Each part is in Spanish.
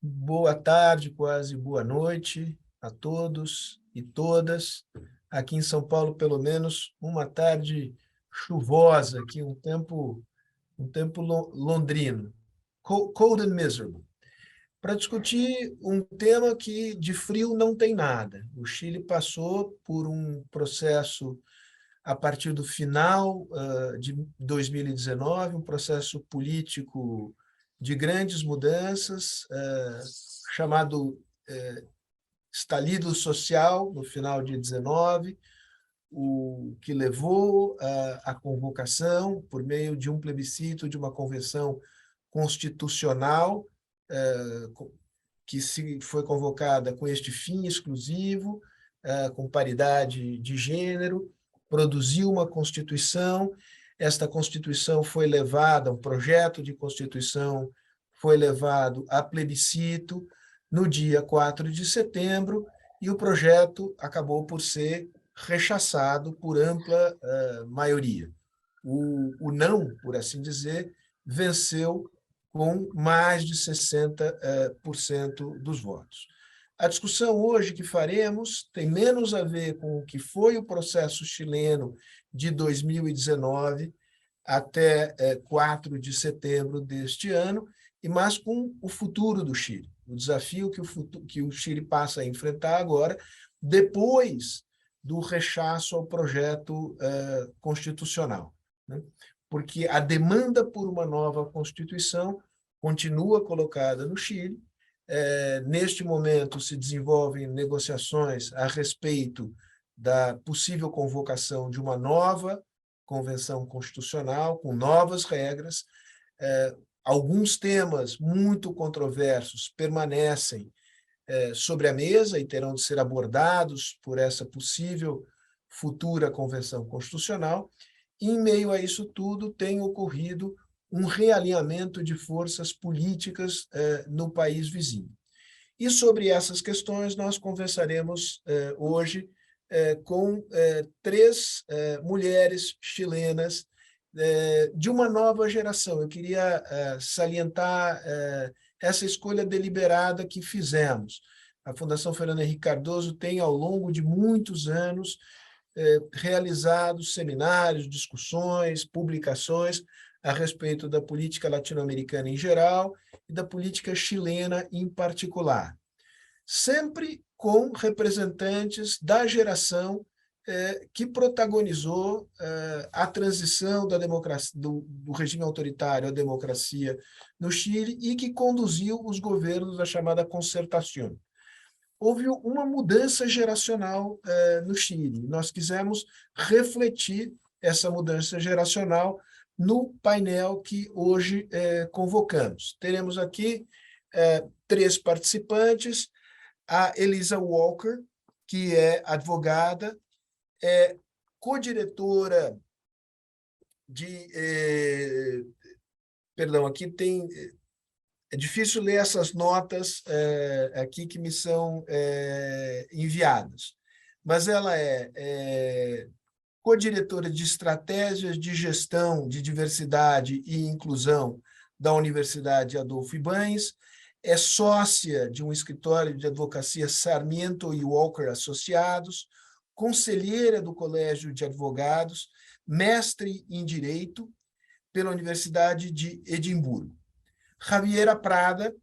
Boa tarde, quase boa noite a todos e todas. Aqui em São Paulo, pelo menos, uma tarde chuvosa, aqui um tempo londrino. Cold and miserable. Para discutir um tema que de frio não tem nada. O Chile passou por um processo a partir do final de 2019, um processo político de grandes mudanças, chamado estalido social, no final de 19, o que levou à convocação, por meio de um plebiscito, de uma convenção constitucional, que foi convocada com este fim exclusivo, com paridade de gênero, produziu uma Constituição. Esta Constituição foi levada, um projeto de Constituição foi levado a plebiscito no dia 4 de setembro, e o projeto acabou por ser rechaçado por ampla maioria. O não, por assim dizer, venceu com mais de 60% dos votos. A discussão hoje que faremos tem menos a ver com o que foi o processo chileno de 2019 até 4 de setembro deste ano, e mais com o futuro do Chile, o desafio que o Chile passa a enfrentar agora, depois do rechaço ao projeto constitucional, né? Porque a demanda por uma nova Constituição continua colocada no Chile. Neste momento, se desenvolvem negociações a respeito da possível convocação de uma nova convenção constitucional, com novas regras. Alguns temas muito controversos permanecem sobre a mesa e terão de ser abordados por essa possível futura convenção constitucional. E, em meio a isso tudo, tem ocorrido um realinhamento de forças políticas no país vizinho. E sobre essas questões nós conversaremos hoje com três mulheres chilenas de uma nova geração. Eu queria salientar essa escolha deliberada que fizemos. A Fundação Fernando Henrique Cardoso tem, ao longo de muitos anos, realizado seminários, discussões, publicações a respeito da política latino-americana em geral e da política chilena em particular, sempre com representantes da geração que protagonizou a transição da democracia, do regime autoritário à democracia no Chile e que conduziu os governos da chamada concertação. Houve uma mudança geracional no Chile. Nós quisemos refletir essa mudança geracional no painel que hoje convocamos. Teremos aqui três participantes: a Elisa Walker, que é advogada, é co-diretora de... perdão, aqui tem... É difícil ler essas notas aqui que me são enviadas, mas ela é co-diretora de estratégias de gestão de diversidade e inclusão da Universidade Adolfo Ibáñez, é sócia de um escritório de advocacia Sarmiento e Walker Associados, conselheira do Colégio de Advogados, mestre em Direito pela Universidade de Edimburgo. Javiera Prada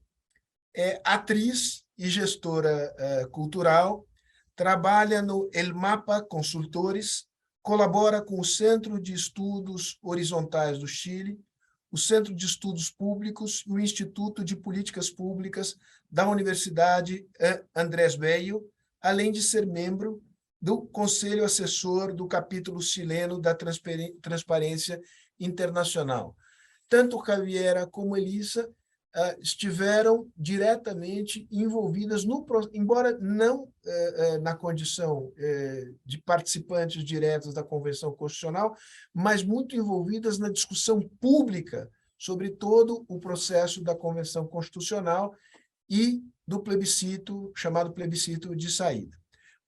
é atriz e gestora cultural, trabalha no El Mapa Consultores, colabora com o Centro de Estudos Horizontais do Chile, o Centro de Estudos Públicos e o Instituto de Políticas Públicas da Universidade Andrés Bello, além de ser membro do Conselho Assessor do capítulo chileno da Transparência Internacional. Tanto Javiera como Elisa estiveram diretamente envolvidas, embora não na condição de participantes diretos da Convenção Constitucional, mas muito envolvidas na discussão pública sobre todo o processo da Convenção Constitucional e do plebiscito, chamado plebiscito de saída.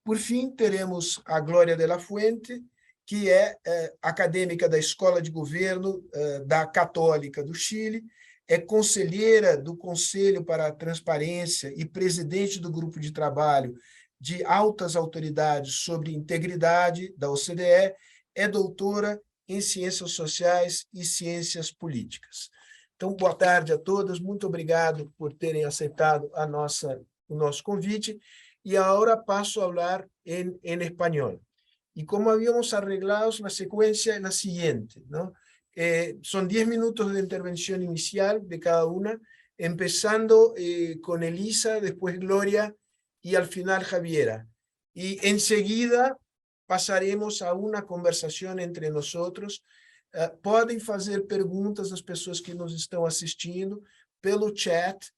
Por fim, teremos a Glória de la Fuente, que é acadêmica da Escola de Governo da Católica do Chile, é conselheira do Conselho para a Transparência e presidente do grupo de trabalho de altas autoridades sobre integridade da OCDE, é doutora em Ciências Sociais e Ciências Políticas. Então, boa tarde a todos, muito obrigado por terem aceitado o nosso convite, e agora passo a falar em espanhol. Y como habíamos arreglado, la secuencia es la siguiente, ¿no? Son 10 minutos de intervención inicial de cada una, empezando con Elisa, después Gloria y al final Javiera. Y enseguida pasaremos a una conversación entre nosotros. Podem fazer perguntas às pessoas que nos estão assistindo pelo chat,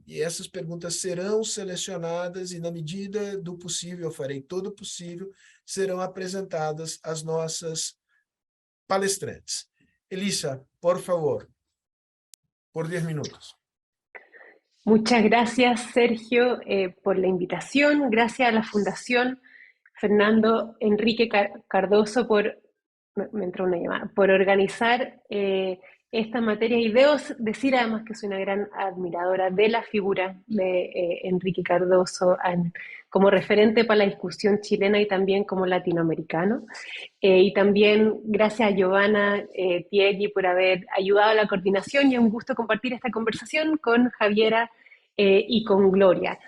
e essas perguntas serão selecionadas e, na medida do possível, eu farei todo o possível, serão apresentadas às nossas palestrantes. Elisa, por favor, por 10 minutos. Muchas gracias, Sergio, por la invitación. Gracias a la Fundación Fernando Enrique Cardoso me entró una llamada, por organizar esta materia, y debo decir además que soy una gran admiradora de la figura de Enrique Cardoso como referente para la discusión chilena y también como latinoamericano. Y también gracias a Giovanna Tiegui por haber ayudado a la coordinación, y es un gusto compartir esta conversación con Javiera y con Gloria.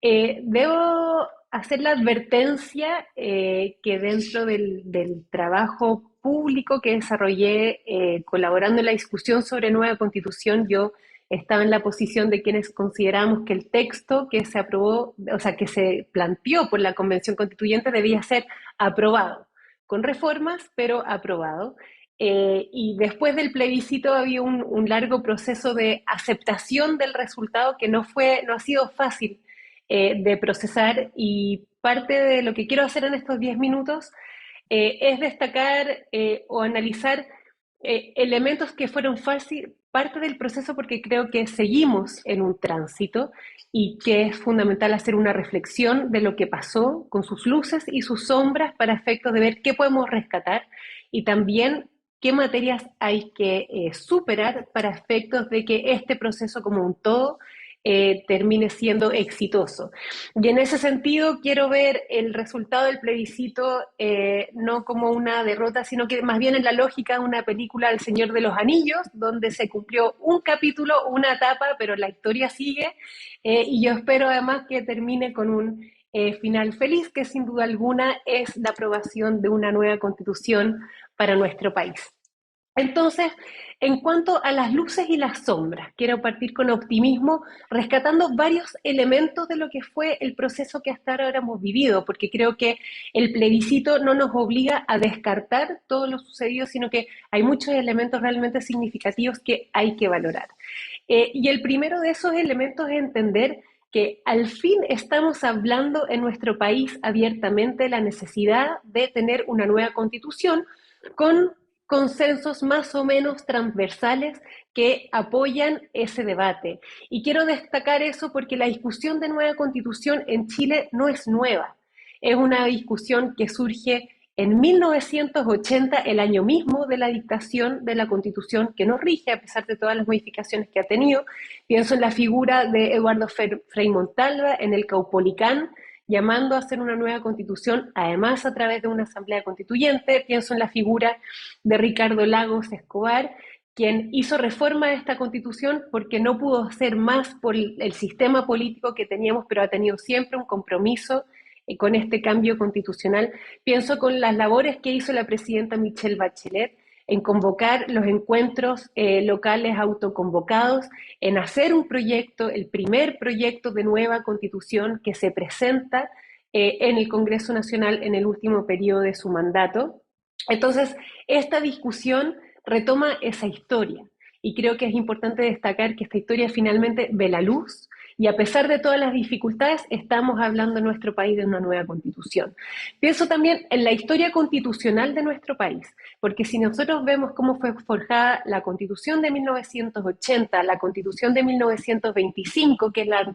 Debo hacer la advertencia que dentro del trabajo público que desarrollé colaborando en la discusión sobre nueva constitución, yo estaba en la posición de quienes consideramos que el texto que se aprobó, o sea, que se planteó por la Convención Constituyente debía ser aprobado, con reformas, pero aprobado. Y después del plebiscito había un largo proceso de aceptación del resultado que no ha sido fácil de procesar, y parte de lo que quiero hacer en estos 10 minutos es destacar o analizar elementos que fueron parte del proceso, porque creo que seguimos en un tránsito y que es fundamental hacer una reflexión de lo que pasó con sus luces y sus sombras para efectos de ver qué podemos rescatar y también qué materias hay que superar para efectos de que este proceso como un todo termine siendo exitoso. Y en ese sentido quiero ver el resultado del plebiscito no como una derrota, sino que más bien en la lógica de una película El Señor de los Anillos, donde se cumplió un capítulo, una etapa, pero la historia sigue, y yo espero además que termine con un final feliz, que sin duda alguna es la aprobación de una nueva constitución para nuestro país. Entonces, en cuanto a las luces y las sombras, quiero partir con optimismo, rescatando varios elementos de lo que fue el proceso que hasta ahora hemos vivido, porque creo que el plebiscito no nos obliga a descartar todo lo sucedido, sino que hay muchos elementos realmente significativos que hay que valorar. Y el primero de esos elementos es entender que al fin estamos hablando en nuestro país abiertamente de la necesidad de tener una nueva constitución con consensos más o menos transversales que apoyan ese debate. Y quiero destacar eso porque la discusión de nueva constitución en Chile no es nueva. Es una discusión que surge en 1980, el año mismo de la dictación de la constitución que nos rige, a pesar de todas las modificaciones que ha tenido. Pienso en la figura de Eduardo Frei Montalva en el Caupolicán, llamando a hacer una nueva constitución, además a través de una asamblea constituyente. Pienso en la figura de Ricardo Lagos Escobar, quien hizo reforma de esta constitución porque no pudo hacer más por el sistema político que teníamos, pero ha tenido siempre un compromiso con este cambio constitucional. Pienso con las labores que hizo la presidenta Michelle Bachelet en convocar los encuentros locales autoconvocados, en hacer un proyecto, el primer proyecto de nueva constitución que se presenta en el Congreso Nacional en el último periodo de su mandato. Entonces, esta discusión retoma esa historia, y creo que es importante destacar que esta historia finalmente ve la luz, y a pesar de todas las dificultades, estamos hablando en nuestro país de una nueva constitución. Pienso también en la historia constitucional de nuestro país, porque si nosotros vemos cómo fue forjada la constitución de 1980, la constitución de 1925, que es la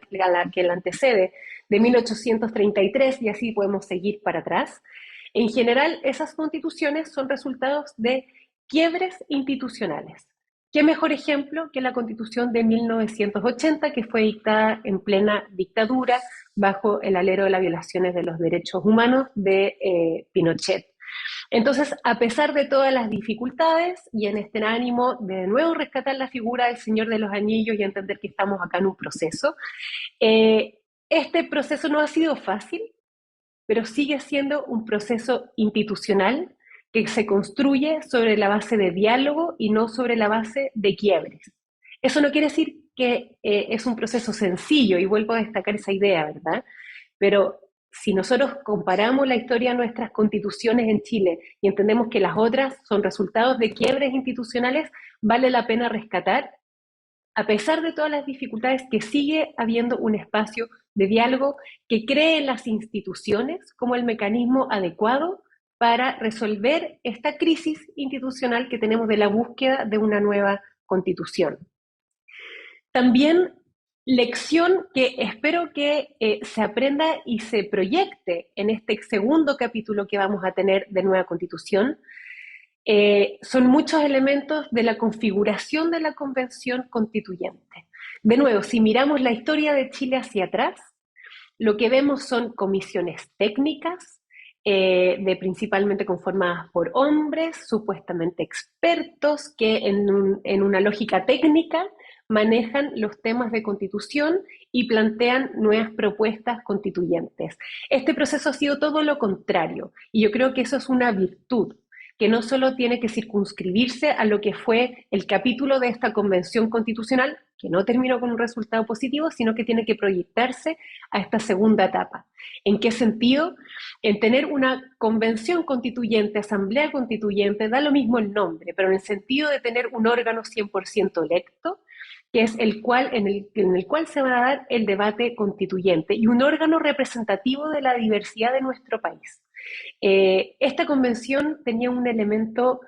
que la antecede, de 1833, y así podemos seguir para atrás, en general esas constituciones son resultados de quiebres institucionales. ¿Qué mejor ejemplo que la Constitución de 1980, que fue dictada en plena dictadura bajo el alero de las violaciones de los derechos humanos de Pinochet? Entonces, a pesar de todas las dificultades y en este ánimo de nuevo rescatar la figura del Señor de los Anillos y entender que estamos acá en un proceso, este proceso no ha sido fácil, pero sigue siendo un proceso institucional que se construye sobre la base de diálogo y no sobre la base de quiebres. Eso no quiere decir que es un proceso sencillo, y vuelvo a destacar esa idea, ¿verdad? Pero si nosotros comparamos la historia de nuestras constituciones en Chile y entendemos que las otras son resultados de quiebres institucionales, vale la pena rescatar, a pesar de todas las dificultades, que sigue habiendo un espacio de diálogo que cree en las instituciones como el mecanismo adecuado para resolver esta crisis institucional que tenemos de la búsqueda de una nueva constitución. También lección que espero que se aprenda y se proyecte en este segundo capítulo que vamos a tener de nueva constitución, son muchos elementos de la configuración de la convención constituyente. De nuevo, si miramos la historia de Chile hacia atrás, lo que vemos son comisiones técnicas, principalmente conformadas por hombres, supuestamente expertos, que en una lógica técnica manejan los temas de constitución y plantean nuevas propuestas constituyentes. Este proceso ha sido todo lo contrario, y yo creo que eso es una virtud, que no solo tiene que circunscribirse a lo que fue el capítulo de esta convención constitucional, que no terminó con un resultado positivo, sino que tiene que proyectarse a esta segunda etapa. ¿En qué sentido? En tener una convención constituyente, asamblea constituyente, da lo mismo el nombre, pero en el sentido de tener un órgano 100% electo, que es en el cual se va a dar el debate constituyente, y un órgano representativo de la diversidad de nuestro país. Esta convención tenía un elemento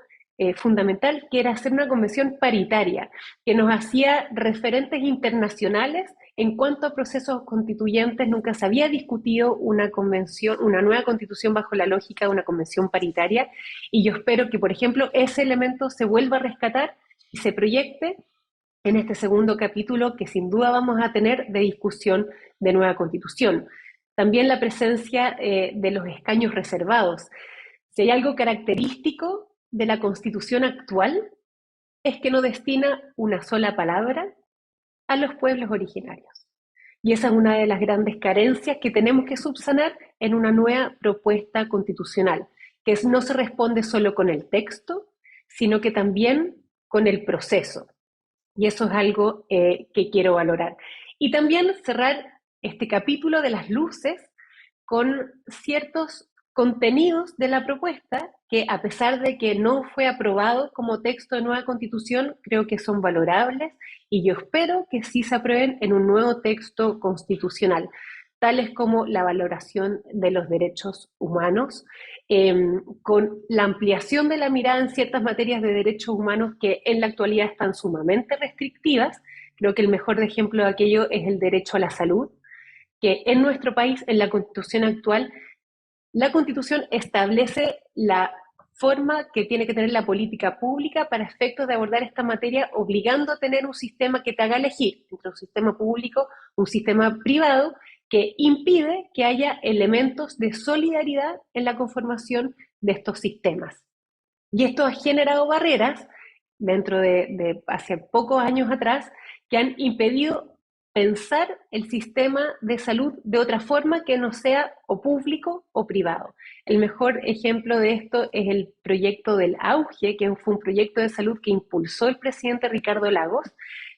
fundamental, que era hacer una convención paritaria, que nos hacía referentes internacionales en cuanto a procesos constituyentes. Nunca se había discutido una convención, una nueva constitución bajo la lógica de una convención paritaria, y yo espero que, por ejemplo, ese elemento se vuelva a rescatar y se proyecte en este segundo capítulo que sin duda vamos a tener de discusión de nueva constitución. También la presencia de los escaños reservados. Si hay algo característico de la constitución actual, es que no destina una sola palabra a los pueblos originarios. Y esa es una de las grandes carencias que tenemos que subsanar en una nueva propuesta constitucional, que no se responde solo con el texto, sino que también con el proceso. Y eso es algo que quiero valorar. Y también cerrar este capítulo de las luces con ciertos contenidos de la propuesta que, a pesar de que no fue aprobado como texto de nueva constitución, creo que son valorables, y yo espero que sí se aprueben en un nuevo texto constitucional, tales como la valoración de los derechos humanos, con la ampliación de la mirada en ciertas materias de derechos humanos que en la actualidad están sumamente restrictivas. Creo que el mejor ejemplo de aquello es el derecho a la salud, que en nuestro país, en la Constitución actual, la Constitución establece la forma que tiene que tener la política pública para efectos de abordar esta materia, obligando a tener un sistema que te haga elegir entre un sistema público, un sistema privado, que impide que haya elementos de solidaridad en la conformación de estos sistemas. Y esto ha generado barreras dentro de hace pocos años atrás, que han impedido pensar el sistema de salud de otra forma que no sea o público o privado. El mejor ejemplo de esto es el proyecto del Auge, que fue un proyecto de salud que impulsó el presidente Ricardo Lagos,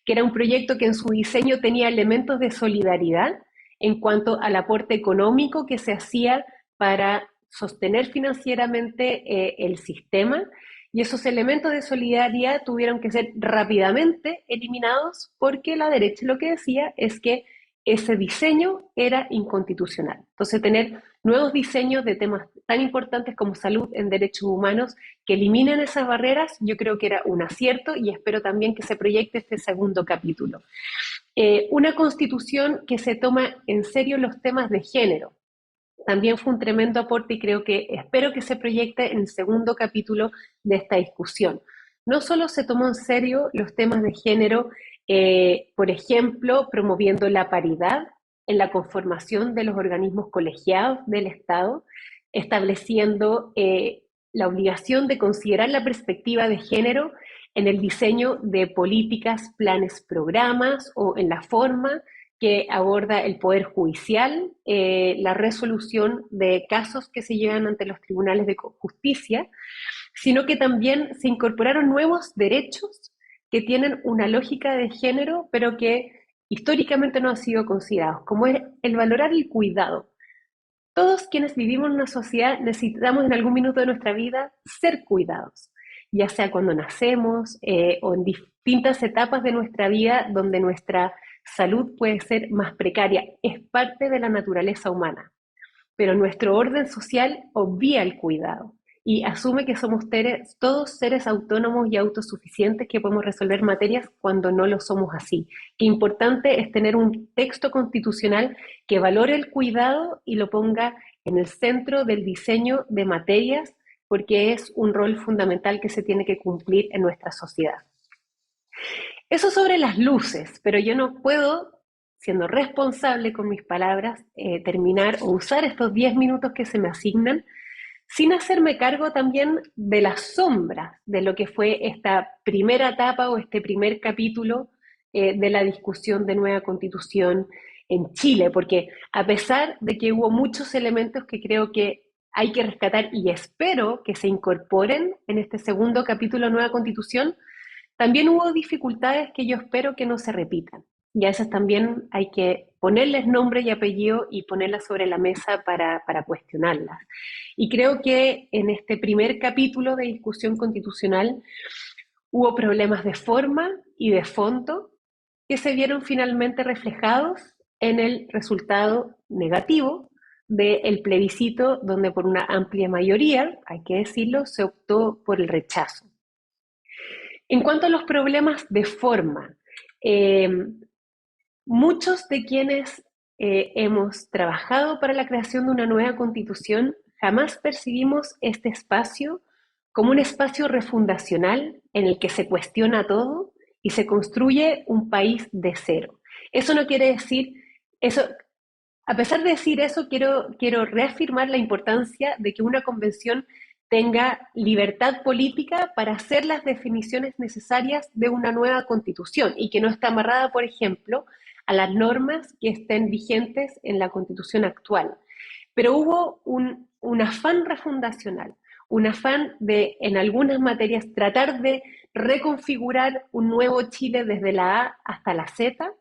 que era un proyecto que en su diseño tenía elementos de solidaridad en cuanto al aporte económico que se hacía para sostener financieramente el sistema, y esos elementos de solidaridad tuvieron que ser rápidamente eliminados porque la derecha lo que decía es que ese diseño era inconstitucional. Entonces, tener nuevos diseños de temas tan importantes como salud en derechos humanos que eliminen esas barreras, yo creo que era un acierto, y espero también que se proyecte este segundo capítulo. Una constitución que se toma en serio los temas de género también fue un tremendo aporte, y espero que se proyecte en el segundo capítulo de esta discusión. no solo se tomó en serio los temas de género, por ejemplo, promoviendo la paridad en la conformación de los organismos colegiados del Estado, estableciendo la obligación de considerar la perspectiva de género en el diseño de políticas, planes, programas o en la forma que aborda el Poder Judicial, la resolución de casos que se llevan ante los tribunales de justicia, sino que también se incorporaron nuevos derechos que tienen una lógica de género, pero que históricamente no han sido considerados, como es el valorar el cuidado. Todos quienes vivimos en una sociedad necesitamos en algún minuto de nuestra vida ser cuidados, ya sea cuando nacemos o en distintas etapas de nuestra vida donde nuestra salud puede ser más precaria. Es parte de la naturaleza humana, pero nuestro orden social obvia el cuidado y asume que somos todos seres autónomos y autosuficientes que podemos resolver materias cuando no lo somos así. Qué importante es tener un texto constitucional que valore el cuidado y lo ponga en el centro del diseño de materias, porque es un rol fundamental que se tiene que cumplir en nuestra sociedad. Eso sobre las luces, pero yo no puedo, siendo responsable con mis palabras, terminar o usar estos 10 minutos que se me asignan sin hacerme cargo también de las sombras de lo que fue esta primera etapa o este primer capítulo de la discusión de nueva constitución en Chile, porque a pesar de que hubo muchos elementos que creo que hay que rescatar y espero que se incorporen en este segundo capítulo de nueva constitución, también hubo dificultades que yo espero que no se repitan. Y a esas también hay que ponerles nombre y apellido y ponerlas sobre la mesa para cuestionarlas. Y creo que en este primer capítulo de discusión constitucional hubo problemas de forma y de fondo que se vieron finalmente reflejados en el resultado negativo del plebiscito, donde por una amplia mayoría, hay que decirlo, se optó por el rechazo. En cuanto a los problemas de forma, eh, muchos de quienes hemos trabajado para la creación de una nueva constitución jamás percibimos este espacio como un espacio refundacional en el que se cuestiona todo y se construye un país de cero. Eso no quiere decir, eso, a pesar de decir eso, quiero reafirmar la importancia de que una convención tenga libertad política para hacer las definiciones necesarias de una nueva constitución y que no esté amarrada, por ejemplo, a las normas que estén vigentes en la constitución actual. Pero hubo un afán refundacional, un afán de, en algunas materias, tratar de reconfigurar un nuevo Chile desde la A hasta la Z,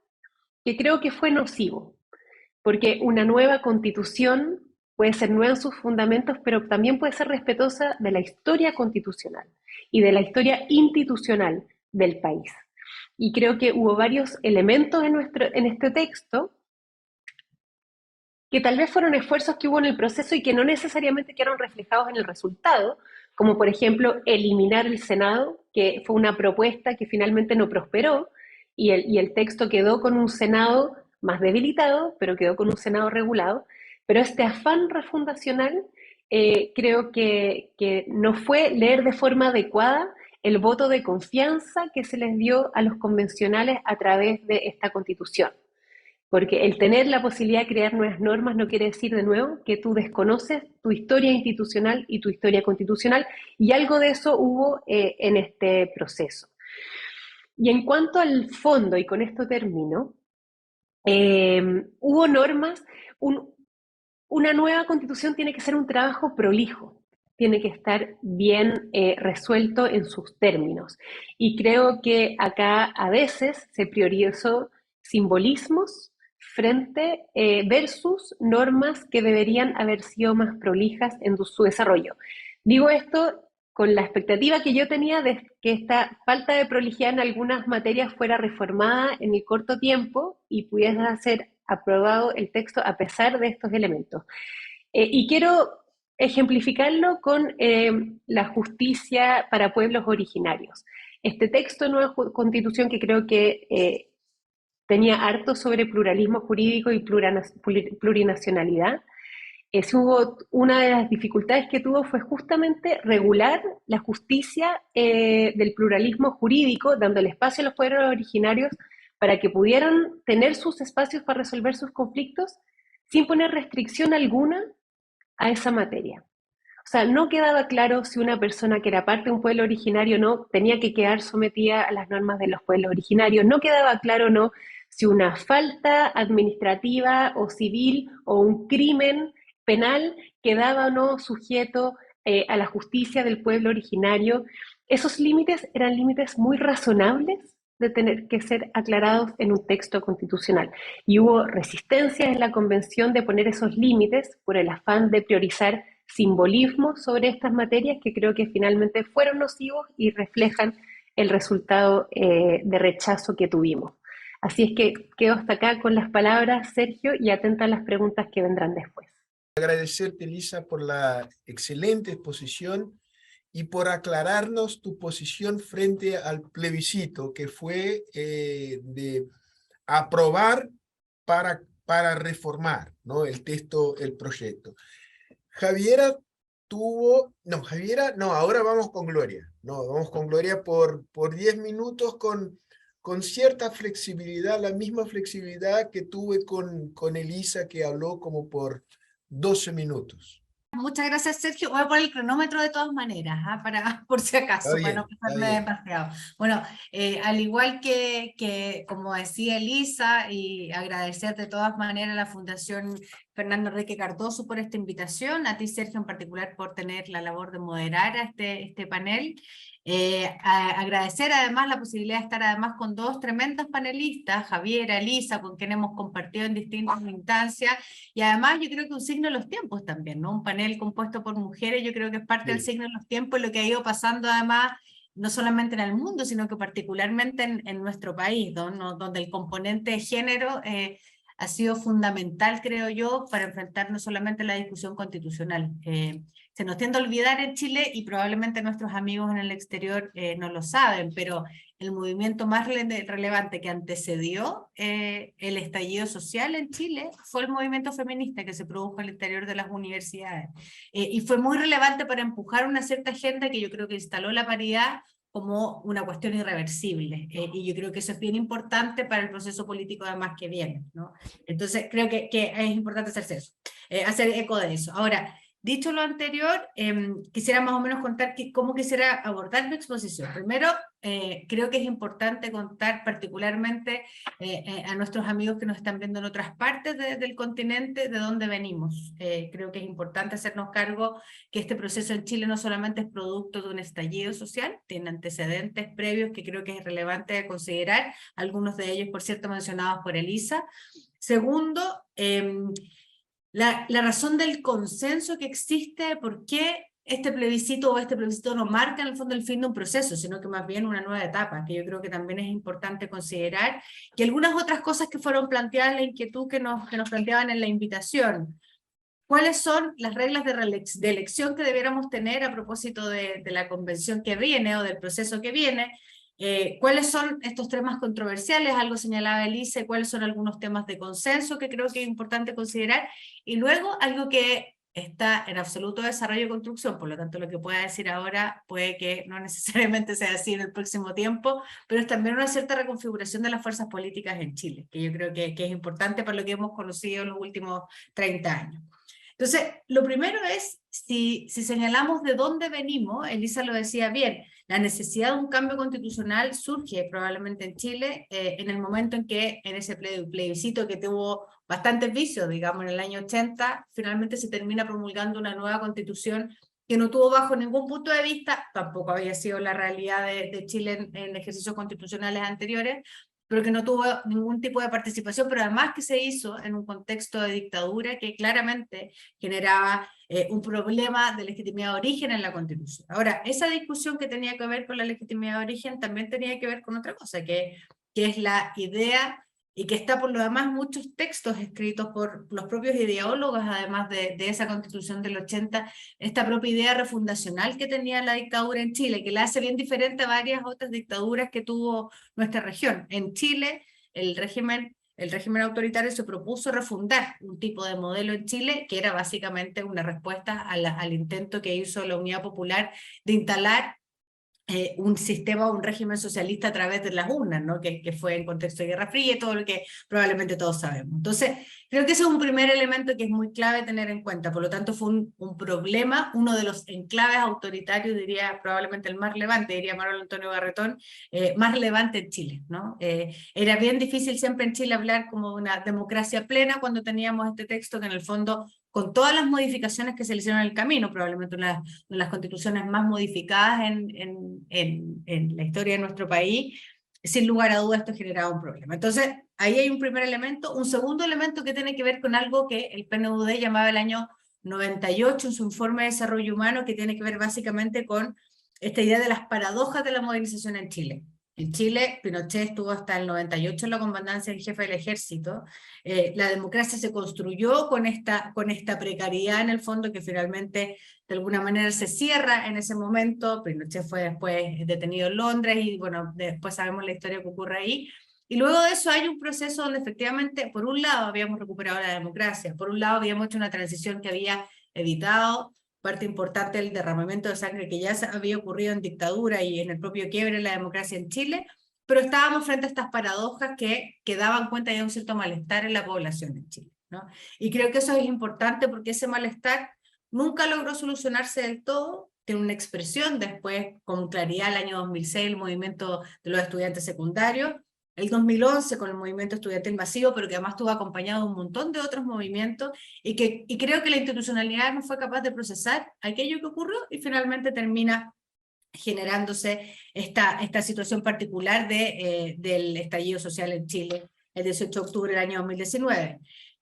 que creo que fue nocivo, porque una nueva constitución puede ser nueva en sus fundamentos, pero también puede ser respetuosa de la historia constitucional y de la historia institucional del país. Y creo que hubo varios elementos en este texto que tal vez fueron esfuerzos que hubo en el proceso y que no necesariamente quedaron reflejados en el resultado, como por ejemplo eliminar el Senado, que fue una propuesta que finalmente no prosperó, y el texto quedó con un Senado más debilitado, pero quedó con un Senado regulado. Pero este afán refundacional creo que no fue leer de forma adecuada el voto de confianza que se les dio a los convencionales a través de esta constitución. Porque el tener la posibilidad de crear nuevas normas no quiere decir de nuevo que tú desconoces tu historia institucional y tu historia constitucional, y algo de eso hubo en este proceso. Y en cuanto al fondo, y con esto termino, hubo normas, una nueva constitución tiene que ser un trabajo prolijo, tiene que estar bien resuelto en sus términos. Y creo que acá a veces se priorizó simbolismos frente versus normas que deberían haber sido más prolijas en su desarrollo. Digo esto con la expectativa que yo tenía de que esta falta de prolijidad en algunas materias fuera reformada en el corto tiempo y pudiera ser aprobado el texto a pesar de estos elementos. Y quiero ejemplificarlo con la justicia para pueblos originarios. Este texto de nueva constitución que creo que tenía harto sobre pluralismo jurídico y plurinacionalidad, Si hubo, una de las dificultades que tuvo fue justamente regular la justicia del pluralismo jurídico, dando el espacio a los pueblos originarios para que pudieran tener sus espacios para resolver sus conflictos sin poner restricción alguna a esa materia. O sea, no quedaba claro si una persona que era parte de un pueblo originario no tenía que quedar sometida a las normas de los pueblos originarios, no quedaba claro no si una falta administrativa o civil o un crimen penal quedaba o no sujeto a la justicia del pueblo originario. Esos límites eran límites muy razonables de tener que ser aclarados en un texto constitucional. Y hubo resistencia en la convención de poner esos límites por el afán de priorizar simbolismo sobre estas materias que creo que finalmente fueron nocivos y reflejan el resultado de rechazo que tuvimos. Así es que quedo hasta acá con las palabras, Sergio, y atenta a las preguntas que vendrán después. Agradecerte, Elisa, por la excelente exposición y por aclararnos tu posición frente al plebiscito, que fue de aprobar para reformar, ¿no? El texto, el proyecto. Javiera no, ahora vamos con Gloria, no, vamos con Gloria por 10 minutos con cierta flexibilidad, la misma flexibilidad que tuve con Elisa, que habló como por 12 minutos. Muchas gracias, Sergio. Voy a poner el cronómetro de todas maneras, por si acaso, Está para bien, no está pasarme bien. demasiado. Bueno, al igual que, como decía Elisa, y agradecer de todas maneras a la Fundación Fernando Enrique Cardoso por esta invitación, a ti, Sergio, en particular por tener la labor de moderar a este panel. Agradecer además la posibilidad de estar además con dos tremendas panelistas, Javiera, Elisa, con quien hemos compartido en distintas instancias, y además yo creo que un signo de los tiempos también, ¿no? Un panel compuesto por mujeres, yo creo que es parte del signo de los tiempos, lo que ha ido pasando además, no solamente en el mundo, sino que particularmente en nuestro país, ¿no? Donde el componente de género ha sido fundamental, creo yo, para enfrentar no solamente la discusión constitucional. Se nos tiende a olvidar en Chile, y probablemente nuestros amigos en el exterior no lo saben, pero el movimiento más relevante que antecedió el estallido social en Chile fue el movimiento feminista que se produjo al interior de las universidades. Y fue muy relevante para empujar una cierta agenda que yo creo que instaló la paridad como una cuestión irreversible. Y yo creo que eso es bien importante para el proceso político además que viene, ¿no? Entonces creo que es importante hacerse eso, hacer eco de eso. Ahora, dicho lo anterior, quisiera más o menos contar cómo quisiera abordar mi exposición. Primero, creo que es importante contar particularmente a nuestros amigos que nos están viendo en otras partes del continente de dónde venimos. Creo que es importante hacernos cargo que este proceso en Chile no solamente es producto de un estallido social, tiene antecedentes previos que creo que es relevante considerar, algunos de ellos, por cierto, mencionados por Elisa. Segundo, la razón del consenso que existe, por qué este plebiscito no marca en el fondo el fin de un proceso, sino que más bien una nueva etapa, que yo creo que también es importante considerar, y algunas otras cosas que fueron planteadas en la inquietud que nos planteaban en la invitación. ¿Cuáles son las reglas de elección que debiéramos tener a propósito de la convención que viene o del proceso que viene? ¿Cuáles son estos temas controversiales? Algo señalaba Elise, cuáles son algunos temas de consenso que creo que es importante considerar, y luego algo que está en absoluto desarrollo y construcción, por lo tanto lo que pueda decir ahora puede que no necesariamente sea así en el próximo tiempo, pero es también una cierta reconfiguración de las fuerzas políticas en Chile, que yo creo que es importante para lo que hemos conocido en los últimos 30 años. Entonces, lo primero es, si señalamos de dónde venimos, Elisa lo decía bien, la necesidad de un cambio constitucional surge probablemente en Chile en el momento en que en ese plebiscito que tuvo bastantes vicios, digamos en el año 80, finalmente se termina promulgando una nueva constitución que no tuvo bajo ningún punto de vista, tampoco había sido la realidad de Chile en ejercicios constitucionales anteriores, pero que no tuvo ningún tipo de participación, pero además que se hizo en un contexto de dictadura que claramente generaba un problema de legitimidad de origen en la Constitución. Ahora, esa discusión que tenía que ver con la legitimidad de origen también tenía que ver con otra cosa, que es la idea, y que está por lo demás muchos textos escritos por los propios ideólogos, además de esa Constitución del 80, esta propia idea refundacional que tenía la dictadura en Chile, que la hace bien diferente a varias otras dictaduras que tuvo nuestra región. En Chile, el régimen el régimen autoritario se propuso refundar un tipo de modelo en Chile que era básicamente una respuesta al intento que hizo la Unidad Popular de instalar un sistema, un régimen socialista a través de las urnas, ¿no? Que fue en contexto de Guerra Fría y todo lo que probablemente todos sabemos. Entonces, creo que ese es un primer elemento que es muy clave tener en cuenta. Por lo tanto, fue un problema, uno de los enclaves autoritarios, diría probablemente el más relevante, diría Manuel Antonio Garretón, más relevante en Chile, ¿no? Era bien difícil siempre en Chile hablar como de una democracia plena cuando teníamos este texto que en el fondo, con todas las modificaciones que se le hicieron en el camino, probablemente una de las constituciones más modificadas en la historia de nuestro país, sin lugar a dudas esto generaba un problema. Entonces, ahí hay un primer elemento. Un segundo elemento que tiene que ver con algo que el PNUD llamaba el año 98 en su informe de desarrollo humano, que tiene que ver básicamente con esta idea de las paradojas de la modernización en Chile. En Chile, Pinochet estuvo hasta el 98 en la comandancia del jefe del ejército. La democracia se construyó con esta precariedad en el fondo que finalmente de alguna manera se cierra en ese momento. Pinochet fue después detenido en Londres y bueno, después sabemos la historia que ocurre ahí. Y luego de eso hay un proceso donde efectivamente, por un lado habíamos recuperado la democracia, por un lado habíamos hecho una transición que había evitado parte importante del derramamiento de sangre que ya había ocurrido en dictadura y en el propio quiebre de la democracia en Chile, pero estábamos frente a estas paradojas que daban cuenta de un cierto malestar en la población en Chile, ¿no? Y creo que eso es importante porque ese malestar nunca logró solucionarse del todo, tiene una expresión después con claridad el año 2006, el movimiento de los estudiantes secundarios, el 2011 con el movimiento estudiantil masivo, pero que además estuvo acompañado de un montón de otros movimientos, y creo que la institucionalidad no fue capaz de procesar aquello que ocurrió, y finalmente termina generándose esta situación particular del estallido social en Chile, el 18 de octubre del año 2019.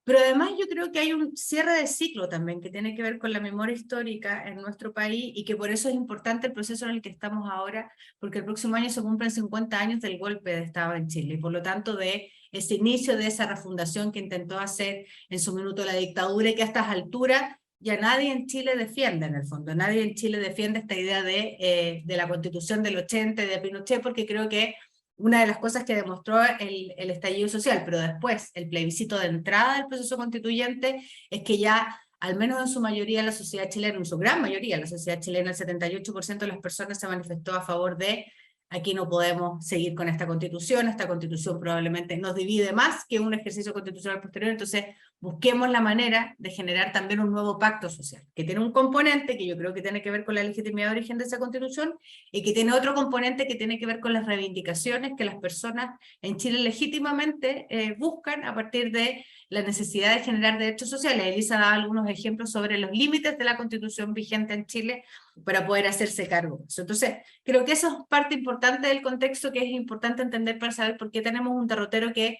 Pero además yo creo que hay un cierre de ciclo también que tiene que ver con la memoria histórica en nuestro país y que por eso es importante el proceso en el que estamos ahora, porque el próximo año se cumplen 50 años del golpe de Estado en Chile y por lo tanto de ese inicio de esa refundación que intentó hacer en su minuto la dictadura y que a estas alturas ya nadie en Chile defiende en el fondo, nadie en Chile defiende esta idea de la Constitución del 80 y de Pinochet, porque creo que una de las cosas que demostró el estallido social, pero después el plebiscito de entrada del proceso constituyente, es que ya, al menos en su mayoría, la sociedad chilena, en su gran mayoría, la sociedad chilena, el 78% de las personas se manifestó a favor de aquí no podemos seguir con esta constitución probablemente nos divide más que un ejercicio constitucional posterior, entonces busquemos la manera de generar también un nuevo pacto social, que tiene un componente que yo creo que tiene que ver con la legitimidad de origen de esa constitución, y que tiene otro componente que tiene que ver con las reivindicaciones que las personas en Chile legítimamente buscan a partir de la necesidad de generar derechos sociales. Elisa daba algunos ejemplos sobre los límites de la constitución vigente en Chile para poder hacerse cargo de eso. Entonces, creo que eso es parte importante del contexto que es importante entender para saber por qué tenemos un derrotero que,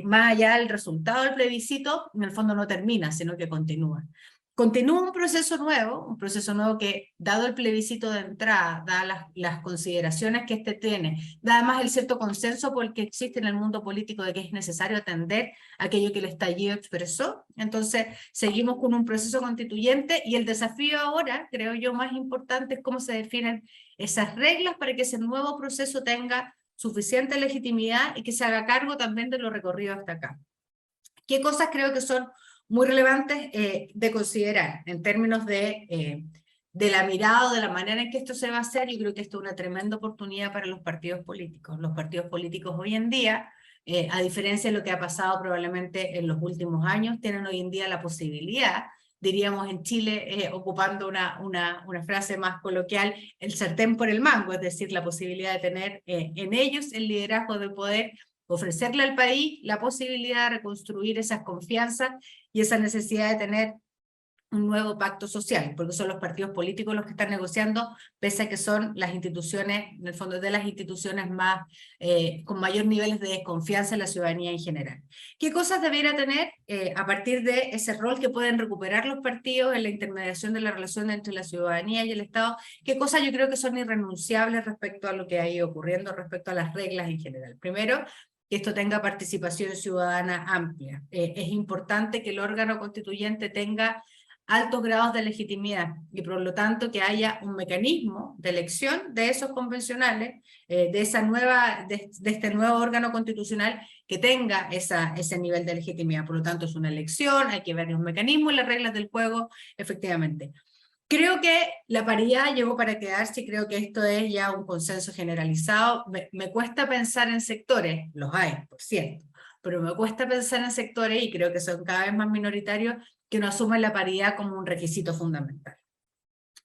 más allá del resultado del plebiscito, en el fondo no termina, sino que continúa. Continúa un proceso nuevo que, dado el plebiscito de entrada, dadas las consideraciones que este tiene, da además el cierto consenso por el que existe en el mundo político de que es necesario atender aquello que el estallido expresó. Entonces, seguimos con un proceso constituyente y el desafío ahora, creo yo, más importante es cómo se definen esas reglas para que ese nuevo proceso tenga suficiente legitimidad y que se haga cargo también de lo recorrido hasta acá. ¿Qué cosas creo que son muy relevantes de considerar en términos de la mirada o de la manera en que esto se va a hacer? Yo creo que esto es una tremenda oportunidad para los partidos políticos. Los partidos políticos hoy en día, a diferencia de lo que ha pasado probablemente en los últimos años, tienen hoy en día la posibilidad, diríamos en Chile, ocupando una frase más coloquial, el sartén por el mango, es decir, la posibilidad de tener en ellos el liderazgo de poder ofrecerle al país la posibilidad de reconstruir esas confianzas y esa necesidad de tener un nuevo pacto social, porque son los partidos políticos los que están negociando, pese a que son las instituciones, en el fondo de las instituciones más, con mayores niveles de desconfianza en la ciudadanía en general. ¿Qué cosas debiera tener a partir de ese rol que pueden recuperar los partidos en la intermediación de la relación entre la ciudadanía y el Estado? ¿Qué cosas yo creo que son irrenunciables respecto a lo que ha ido ocurriendo, respecto a las reglas en general? Primero, que esto tenga participación ciudadana amplia. Es importante que el órgano constituyente tenga altos grados de legitimidad y por lo tanto que haya un mecanismo de elección de esos convencionales, de este nuevo órgano constitucional que tenga ese nivel de legitimidad. Por lo tanto es una elección, hay que ver un mecanismo y las reglas del juego efectivamente. Creo que la paridad llegó para quedarse y creo que esto es ya un consenso generalizado. Me cuesta pensar en sectores, los hay, por cierto, pero me cuesta pensar en sectores, y creo que son cada vez más minoritarios, que no asumen la paridad como un requisito fundamental.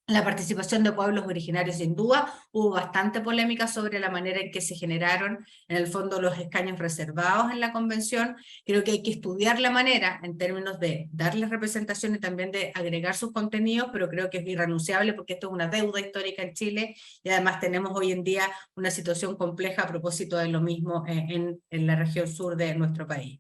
La participación de pueblos originarios, sin duda, hubo bastante polémica sobre la manera en que se generaron, en el fondo, los escaños reservados en la convención. Creo que hay que estudiar la manera, en términos de darles representación y también de agregar sus contenidos, pero creo que es irrenunciable porque esto es una deuda histórica en Chile, y además tenemos hoy en día una situación compleja a propósito de lo mismo en la región sur de nuestro país.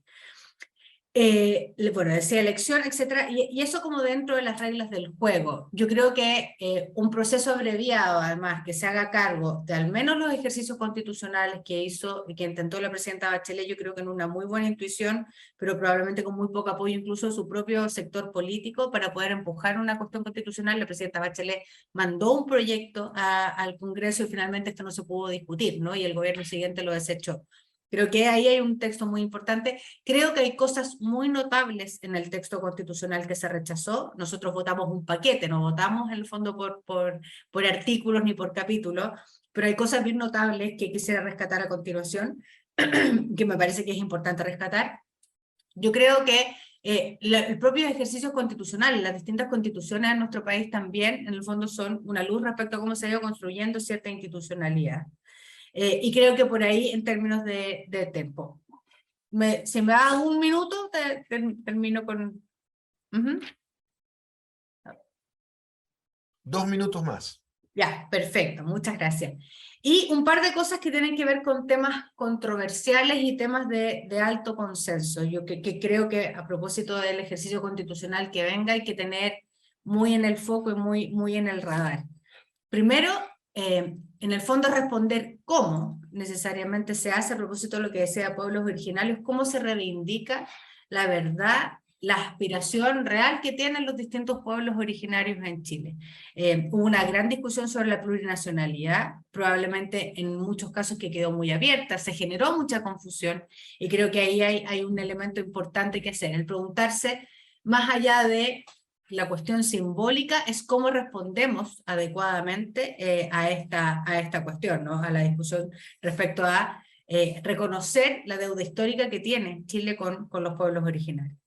Bueno, decía elección, etcétera, y eso como dentro de las reglas del juego. Yo creo que un proceso abreviado, además, que se haga cargo de al menos los ejercicios constitucionales que hizo y que intentó la presidenta Bachelet, yo creo que en una muy buena intuición, pero probablemente con muy poco apoyo incluso de su propio sector político para poder empujar una cuestión constitucional. La presidenta Bachelet mandó un proyecto al Congreso y finalmente esto no se pudo discutir, ¿no? Y el gobierno siguiente lo desechó. Creo que ahí hay un texto muy importante. Creo que hay cosas muy notables en el texto constitucional que se rechazó. Nosotros votamos un paquete, no votamos en el fondo por artículos ni por capítulos, pero hay cosas bien notables que quisiera rescatar a continuación, que me parece que es importante rescatar. Yo creo que el propio ejercicio constitucional, las distintas constituciones en nuestro país también, en el fondo, son una luz respecto a cómo se ha ido construyendo cierta institucionalidad. Y creo que por ahí, en términos de tiempo. Si me da un minuto, termino con... 2 minutos más. Ya, perfecto, muchas gracias. Y un par de cosas que tienen que ver con temas controversiales y temas de alto consenso. Yo que creo que a propósito del ejercicio constitucional que venga hay que tener muy en el foco y muy en el radar. Primero, en el fondo responder cómo necesariamente se hace a propósito de lo que decía pueblos originarios, cómo se reivindica la verdad, la aspiración real que tienen los distintos pueblos originarios en Chile. Hubo una gran discusión sobre la plurinacionalidad, probablemente en muchos casos que quedó muy abierta, se generó mucha confusión, y creo que ahí hay un elemento importante que hacer, el preguntarse, más allá de la cuestión simbólica, es cómo respondemos adecuadamente a esta cuestión, ¿no? A la discusión respecto a reconocer la deuda histórica que tiene Chile con los pueblos originarios.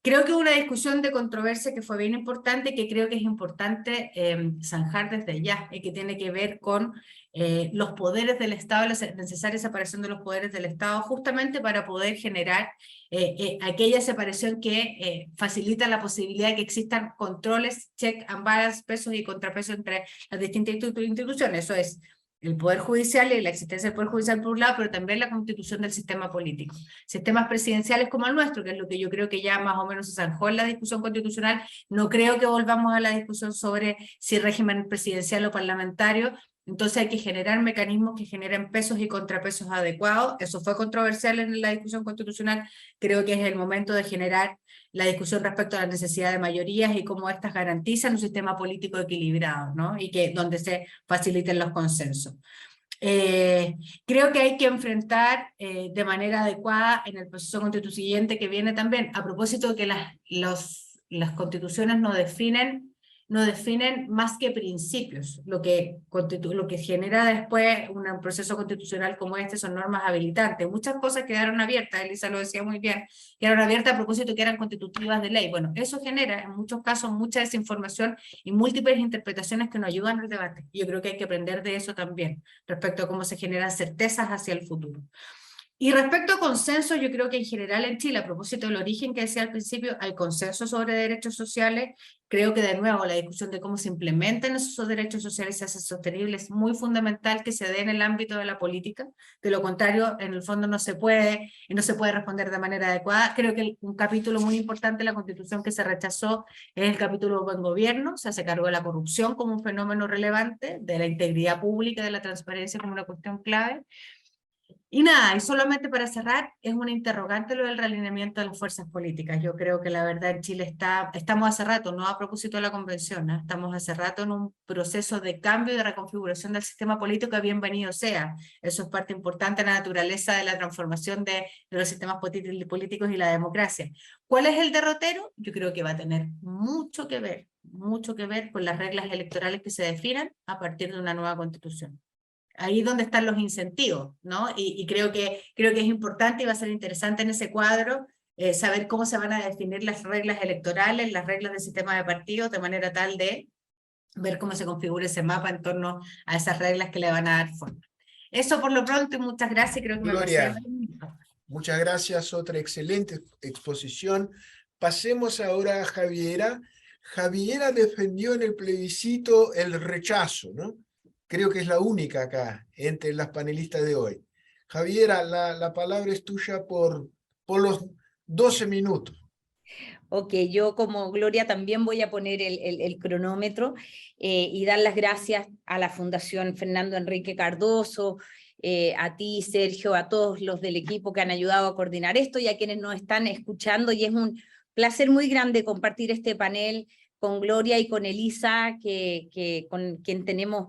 Creo que una discusión de controversia que fue bien importante, que creo que es importante zanjar desde ya, y que tiene que ver con los poderes del Estado, la necesaria separación de los poderes del Estado, justamente para poder generar aquella separación que facilita la posibilidad de que existan controles, check and balance, pesos y contrapesos entre las distintas instituciones. Eso es el Poder Judicial y la existencia del Poder Judicial por un lado, pero también la constitución del sistema político. Sistemas presidenciales como el nuestro, que es lo que yo creo que ya más o menos se zanjó en la discusión constitucional, no creo que volvamos a la discusión sobre si régimen presidencial o parlamentario. Entonces hay que generar mecanismos que generen pesos y contrapesos adecuados. Eso fue controversial en la discusión constitucional. Creo que es el momento de generar la discusión respecto a la necesidad de mayorías y cómo éstas garantizan un sistema político equilibrado, ¿no? Y que donde se faciliten los consensos. Creo que hay que enfrentar de manera adecuada en el proceso constituyente que viene también, a propósito de que las constituciones no definen más que principios. Lo que genera después un proceso constitucional como este son normas habilitantes. Muchas cosas quedaron abiertas, Elisa lo decía muy bien, quedaron abiertas a propósito que eran constitutivas de ley. Bueno, eso genera en muchos casos mucha desinformación y múltiples interpretaciones que no ayudan al debate. Yo creo que hay que aprender de eso también, respecto a cómo se generan certezas hacia el futuro. Y respecto a consenso, yo creo que en general en Chile, a propósito del origen que decía al principio, hay consenso sobre derechos sociales. Creo que de nuevo la discusión de cómo se implementan esos derechos sociales y se hace sostenible es muy fundamental que se dé en el ámbito de la política. De lo contrario, en el fondo no se puede responder de manera adecuada. Creo que un capítulo muy importante de la Constitución que se rechazó es el capítulo Buen Gobierno. O sea, se cargó de la corrupción como un fenómeno relevante, de la integridad pública, de la transparencia como una cuestión clave. Y nada, y solamente para cerrar, es una interrogante lo del realineamiento de las fuerzas políticas. Yo creo que la verdad en Chile estamos hace rato, no a propósito de la convención, ¿no? Estamos hace rato en un proceso de cambio y de reconfiguración del sistema político, que bienvenido sea. Eso es parte importante de la naturaleza de la transformación de los sistemas políticos y la democracia. ¿Cuál es el derrotero? Yo creo que va a tener mucho que ver con las reglas electorales que se definan a partir de una nueva constitución. Ahí es donde están los incentivos, ¿no? Y creo que es importante y va a ser interesante en ese cuadro saber cómo se van a definir las reglas electorales, las reglas del sistema de partidos, de manera tal de ver cómo se configura ese mapa en torno a esas reglas que le van a dar forma. Eso por lo pronto, y muchas gracias, creo que me pasé. Gloria, muchas gracias, otra excelente exposición. Pasemos ahora a Javiera. Javiera defendió en el plebiscito el rechazo, ¿no? Creo que es la única acá, entre las panelistas de hoy. Javiera, la palabra es tuya por los 12 minutos. Ok, yo como Gloria también voy a poner el cronómetro y dar las gracias a la Fundación Fernando Enrique Cardoso, a ti, Sergio, a todos los del equipo que han ayudado a coordinar esto y a quienes nos están escuchando. Y es un placer muy grande compartir este panel con Gloria y con Elisa, con quien tenemos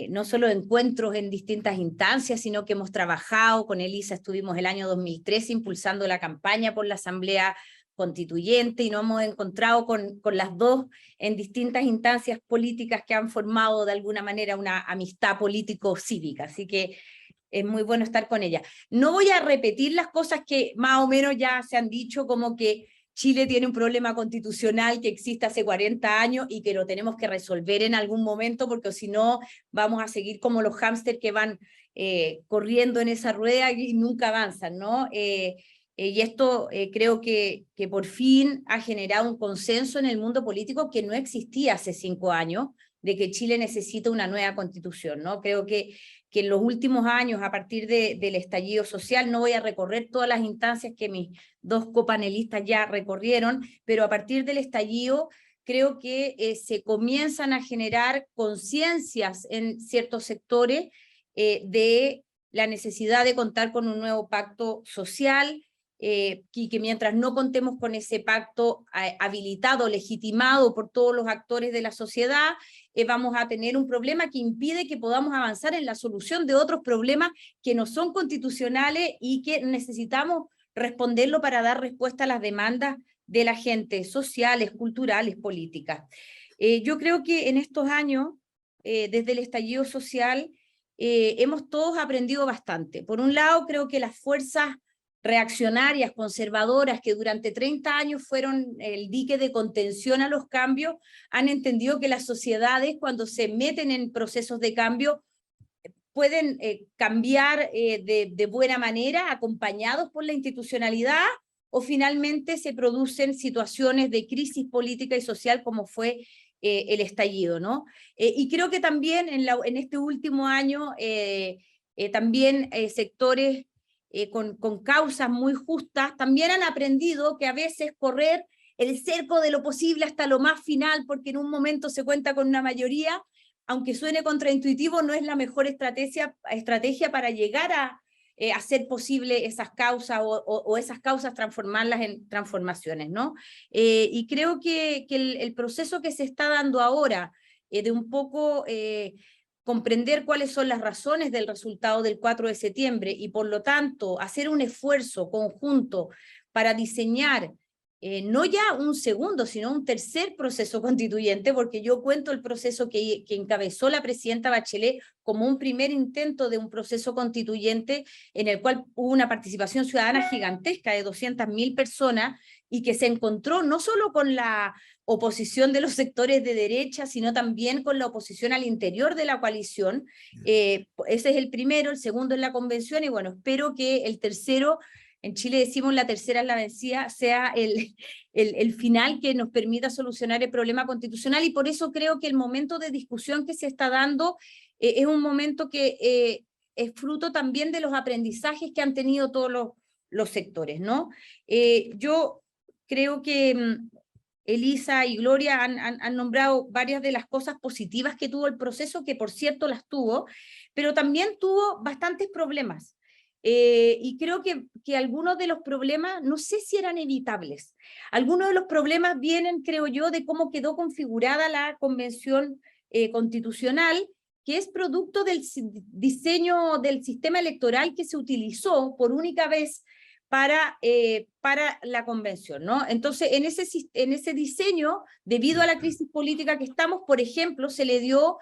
no solo encuentros en distintas instancias, sino que hemos trabajado. Con Elisa estuvimos el año 2013 impulsando la campaña por la Asamblea Constituyente y nos hemos encontrado con las dos en distintas instancias políticas que han formado de alguna manera una amistad político-cívica, así que es muy bueno estar con ella. No voy a repetir las cosas que más o menos ya se han dicho, como que Chile tiene un problema constitucional que existe hace 40 años y que lo tenemos que resolver en algún momento, porque si no vamos a seguir como los hámsters que van corriendo en esa rueda y nunca avanzan, ¿no? Y esto creo que por fin ha generado un consenso en el mundo político que no existía hace 5 años, de que Chile necesita una nueva constitución, ¿no? Creo que en los últimos años, a partir del estallido social, no voy a recorrer todas las instancias que mis dos copanelistas ya recorrieron, pero a partir del estallido creo que se comienzan a generar conciencias en ciertos sectores de la necesidad de contar con un nuevo pacto social, y que mientras no contemos con ese pacto habilitado, legitimado por todos los actores de la sociedad, vamos a tener un problema que impide que podamos avanzar en la solución de otros problemas que no son constitucionales y que necesitamos responderlo para dar respuesta a las demandas de la gente, sociales, culturales, políticas. Yo creo que en estos años, desde el estallido social, hemos todos aprendido bastante. Por un lado, creo que las fuerzas reaccionarias, conservadoras, que durante 30 años fueron el dique de contención a los cambios, han entendido que las sociedades, cuando se meten en procesos de cambio, pueden cambiar de buena manera, acompañados por la institucionalidad, o finalmente se producen situaciones de crisis política y social como fue el estallido, ¿no? Y creo que también en este último año, también sectores con causas muy justas, también han aprendido que a veces correr el cerco de lo posible hasta lo más final, porque en un momento se cuenta con una mayoría, aunque suene contraintuitivo, no es la mejor estrategia para llegar a hacer posible esas causas o esas causas transformarlas en transformaciones, ¿no? Y creo que el proceso que se está dando ahora, de un poco comprender cuáles son las razones del resultado del 4 de septiembre y por lo tanto hacer un esfuerzo conjunto para diseñar no ya un segundo, sino un tercer proceso constituyente, porque yo cuento el proceso que encabezó la presidenta Bachelet como un primer intento de un proceso constituyente en el cual hubo una participación ciudadana gigantesca de 200.000 personas y que se encontró no solo con la oposición de los sectores de derecha, sino también con la oposición al interior de la coalición. Ese es el primero, el segundo es la convención, y bueno, espero que el tercero, en Chile decimos la tercera es la vencida, sea el final que nos permita solucionar el problema constitucional, y por eso creo que el momento de discusión que se está dando es un momento que es fruto también de los aprendizajes que han tenido todos los sectores, ¿no? Yo creo que Elisa y Gloria han nombrado varias de las cosas positivas que tuvo el proceso, que por cierto las tuvo, pero también tuvo bastantes problemas. y creo que algunos de los problemas, no sé si eran evitables. Algunos de los problemas vienen, creo yo, de cómo quedó configurada la Convención Constitucional, que es producto del diseño del sistema electoral que se utilizó por única vez para la convención, ¿no? Entonces, en ese diseño, debido a la crisis política que estamos, por ejemplo, se le dio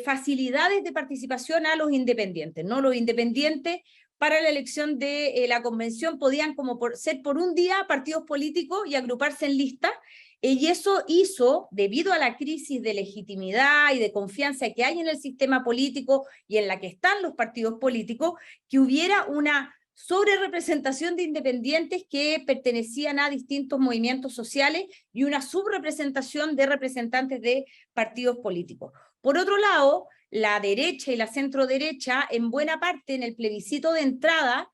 facilidades de participación a los independientes, ¿no? Los independientes para la elección de la convención podían ser por un día partidos políticos y agruparse en listas, y eso hizo, debido a la crisis de legitimidad y de confianza que hay en el sistema político y en la que están los partidos políticos, que hubiera una sobrerepresentación de independientes que pertenecían a distintos movimientos sociales y una subrepresentación de representantes de partidos políticos. Por otro lado, la derecha y la centroderecha, en buena parte en el plebiscito de entrada,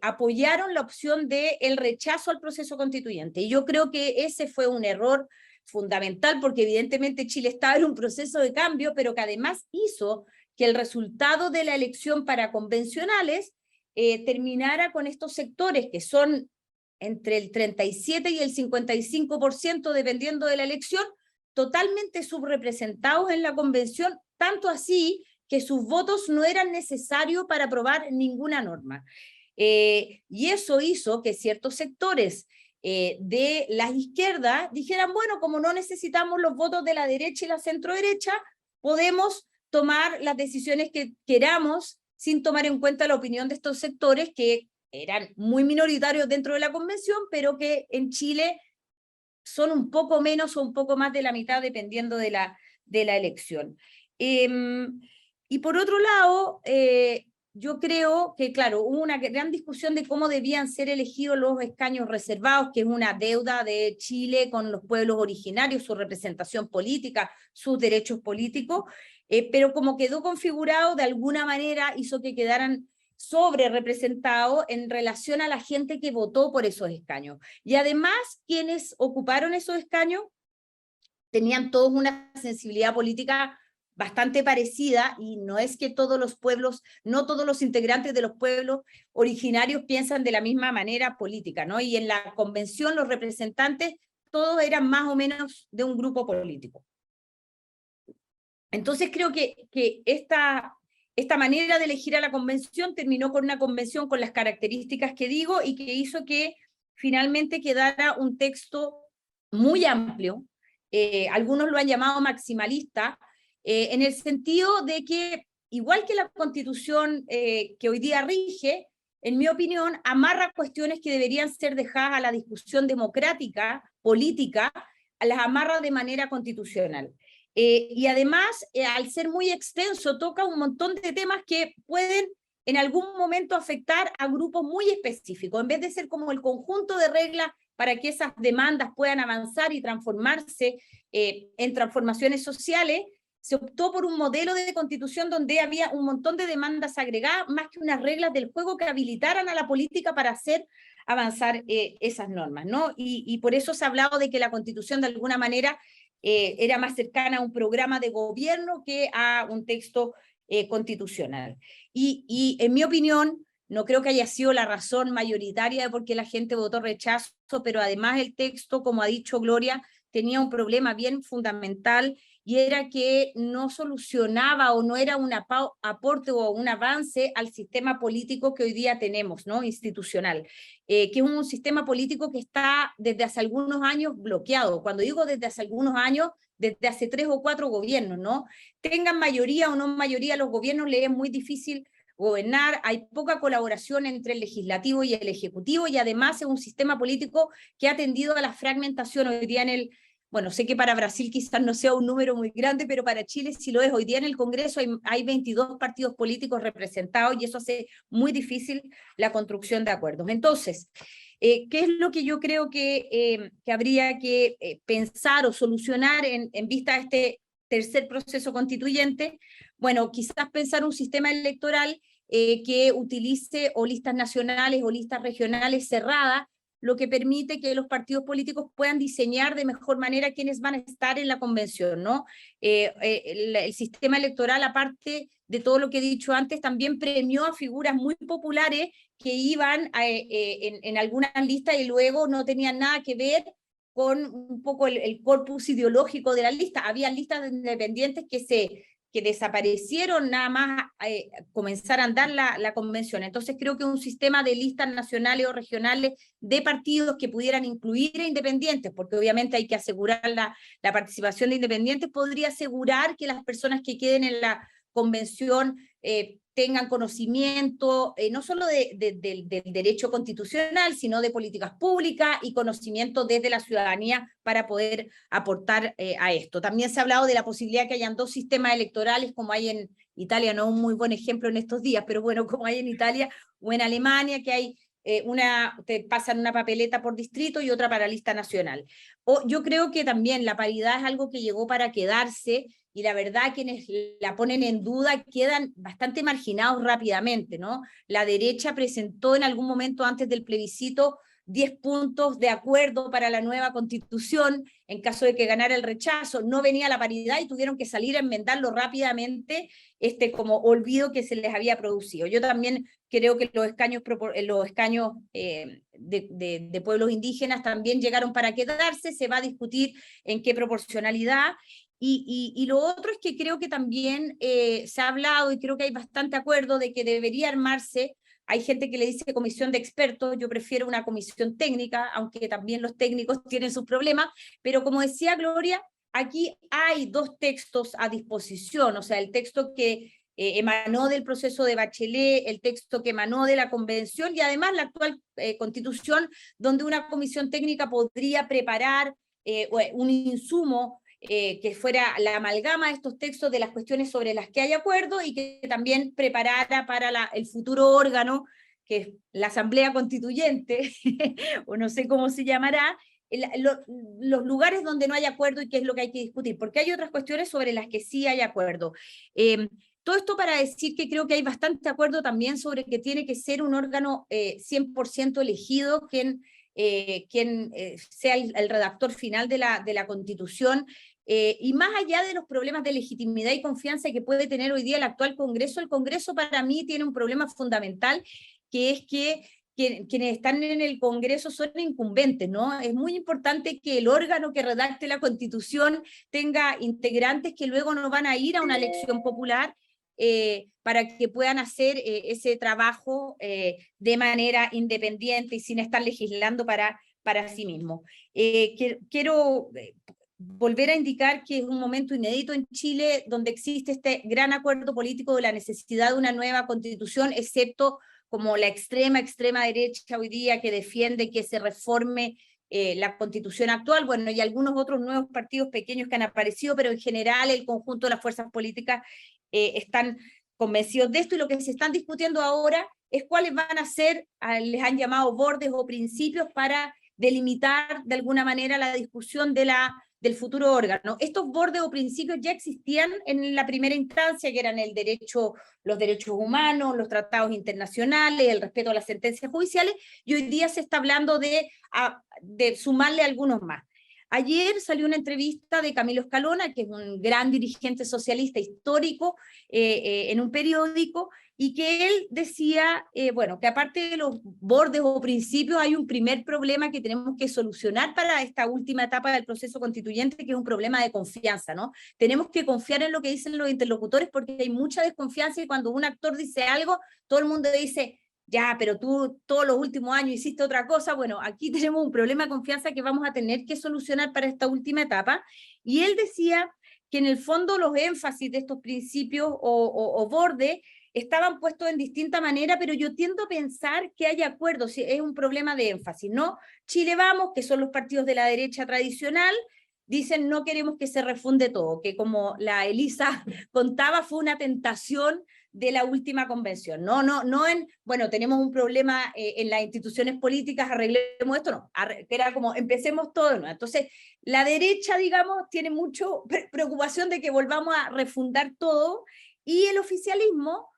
apoyaron la opción del rechazo al proceso constituyente. Y yo creo que ese fue un error fundamental, porque evidentemente Chile estaba en un proceso de cambio, pero que además hizo que el resultado de la elección para convencionales terminara con estos sectores que son entre el 37 y el 55%, dependiendo de la elección, totalmente subrepresentados en la convención, tanto así que sus votos no eran necesarios para aprobar ninguna norma. Y eso hizo que ciertos sectores de las izquierdas dijeran, bueno, como no necesitamos los votos de la derecha y la centroderecha, podemos tomar las decisiones que queramos sin tomar en cuenta la opinión de estos sectores que eran muy minoritarios dentro de la convención, pero que en Chile son un poco menos o un poco más de la mitad dependiendo de la elección. Y por otro lado, yo creo que, claro, hubo una gran discusión de cómo debían ser elegidos los escaños reservados, que es una deuda de Chile con los pueblos originarios, su representación política, sus derechos políticos, pero como quedó configurado, de alguna manera hizo que quedaran sobre representados en relación a la gente que votó por esos escaños. Y además, quienes ocuparon esos escaños tenían todos una sensibilidad política bastante parecida, y no es que todos los pueblos, no todos los integrantes de los pueblos originarios piensan de la misma manera política, ¿no? Y en la convención los representantes todos eran más o menos de un grupo político. Entonces creo que esta manera de elegir a la convención terminó con una convención con las características que digo, y que hizo que finalmente quedara un texto muy amplio. Algunos lo han llamado maximalista, en el sentido de que, igual que la Constitución que hoy día rige, en mi opinión, amarra cuestiones que deberían ser dejadas a la discusión democrática, política, las amarra de manera constitucional. Y además, al ser muy extenso, toca un montón de temas que pueden en algún momento afectar a grupos muy específicos. En vez de ser como el conjunto de reglas para que esas demandas puedan avanzar y transformarse en transformaciones sociales, se optó por un modelo de constitución donde había un montón de demandas agregadas, más que unas reglas del juego que habilitaran a la política para hacer avanzar esas normas, ¿no? Y por eso se ha hablado de que la constitución de alguna manera era más cercana a un programa de gobierno que a un texto constitucional. Y en mi opinión, no creo que haya sido la razón mayoritaria de por qué la gente votó rechazo, pero además el texto, como ha dicho Gloria, tenía un problema bien fundamental, y era que no solucionaba o no era un aporte o un avance al sistema político que hoy día tenemos, ¿no? Institucional, que es un sistema político que está desde hace algunos años bloqueado. Cuando digo desde hace algunos años, desde hace 3 o 4 gobiernos, ¿no? Tengan mayoría o no mayoría, los gobiernos les es muy difícil gobernar, hay poca colaboración entre el legislativo y el ejecutivo, y además es un sistema político que ha tendido a la fragmentación. Hoy día bueno, sé que para Brasil quizás no sea un número muy grande, pero para Chile sí lo es. Hoy día en el Congreso hay 22 partidos políticos representados, y eso hace muy difícil la construcción de acuerdos. Entonces, ¿qué es lo que yo creo que habría que pensar o solucionar en vista de este tercer proceso constituyente? Bueno, quizás pensar un sistema electoral que utilice o listas nacionales o listas regionales cerradas, lo que permite que los partidos políticos puedan diseñar de mejor manera quiénes van a estar en la convención, ¿no? El sistema electoral, aparte de todo lo que he dicho antes, también premió a figuras muy populares que iban en algunas listas y luego no tenían nada que ver con un poco el corpus ideológico de la lista. Había listas de independientes que desaparecieron nada más comenzar a andar la convención. Entonces creo que un sistema de listas nacionales o regionales de partidos que pudieran incluir a independientes, porque obviamente hay que asegurar la participación de independientes, podría asegurar que las personas que queden en la convención tengan conocimiento no solo del derecho constitucional, sino de políticas públicas y conocimiento desde la ciudadanía para poder aportar a esto. También se ha hablado de la posibilidad que hayan dos sistemas electorales, como hay en Italia, no un muy buen ejemplo en estos días, pero bueno, como hay en Italia o en Alemania, que hay te pasan una papeleta por distrito y otra para lista nacional. Yo creo que también la paridad es algo que llegó para quedarse, y la verdad quienes la ponen en duda quedan bastante marginados rápidamente, ¿no? La derecha presentó en algún momento antes del plebiscito 10 puntos de acuerdo para la nueva constitución, en caso de que ganara el rechazo, no venía la paridad y tuvieron que salir a enmendarlo rápidamente, como olvido que se les había producido. Yo también creo que los escaños de pueblos indígenas también llegaron para quedarse, se va a discutir en qué proporcionalidad. Y lo otro es que creo que también se ha hablado, y creo que hay bastante acuerdo, de que debería armarse. Hay gente que le dice comisión de expertos, yo prefiero una comisión técnica, aunque también los técnicos tienen sus problemas, pero como decía Gloria, aquí hay dos textos a disposición, o sea, el texto que emanó del proceso de Bachelet, el texto que emanó de la convención, y además la actual constitución, donde una comisión técnica podría preparar un insumo que fuera la amalgama de estos textos de las cuestiones sobre las que hay acuerdo, y que también preparara para el futuro órgano, que es la Asamblea Constituyente, o no sé cómo se llamará, los lugares donde no hay acuerdo y qué es lo que hay que discutir, porque hay otras cuestiones sobre las que sí hay acuerdo. Todo esto para decir que creo que hay bastante acuerdo también sobre que tiene que ser un órgano 100% elegido, quien sea el redactor final de la Constitución, y más allá de los problemas de legitimidad y confianza que puede tener hoy día el actual Congreso, el Congreso para mí tiene un problema fundamental, que es que quienes están en el Congreso son incumbentes, ¿no? Es muy importante que el órgano que redacte la Constitución tenga integrantes que luego no van a ir a una elección popular, para que puedan hacer ese trabajo de manera independiente y sin estar legislando para sí mismo. Quiero volver a indicar que es un momento inédito en Chile, donde existe este gran acuerdo político de la necesidad de una nueva constitución, excepto como la extrema derecha hoy día, que defiende que se reforme la constitución actual, bueno, y algunos otros nuevos partidos pequeños que han aparecido, pero en general el conjunto de las fuerzas políticas están convencidos de esto, y lo que se están discutiendo ahora es cuáles van a ser, les han llamado bordes o principios para delimitar de alguna manera la discusión del futuro órgano. Estos bordes o principios ya existían en la primera instancia, que eran los derechos humanos, los tratados internacionales, el respeto a las sentencias judiciales, y hoy día se está hablando de sumarle algunos más. Ayer salió una entrevista de Camilo Escalona, que es un gran dirigente socialista histórico, en un periódico, y que él decía, bueno, que aparte de los bordes o principios, hay un primer problema que tenemos que solucionar para esta última etapa del proceso constituyente, que es un problema de confianza, ¿no? Tenemos que confiar en lo que dicen los interlocutores, porque hay mucha desconfianza, y cuando un actor dice algo, todo el mundo dice, ya, pero tú todos los últimos años hiciste otra cosa. Bueno, aquí tenemos un problema de confianza que vamos a tener que solucionar para esta última etapa. Y él decía que en el fondo los énfasis de estos principios o bordes estaban puestos en distinta manera, pero yo tiendo a pensar que hay acuerdos, es un problema de énfasis, ¿no? Chile Vamos, que son los partidos de la derecha tradicional, dicen no queremos que se refunde todo, que como la Elisa contaba, fue una tentación de la última convención. No bueno, tenemos un problema en las instituciones políticas, arreglemos esto, no, que era como empecemos todo, ¿no? Entonces, la derecha, digamos, tiene mucho preocupación de que volvamos a refundar todo, y el oficialismo,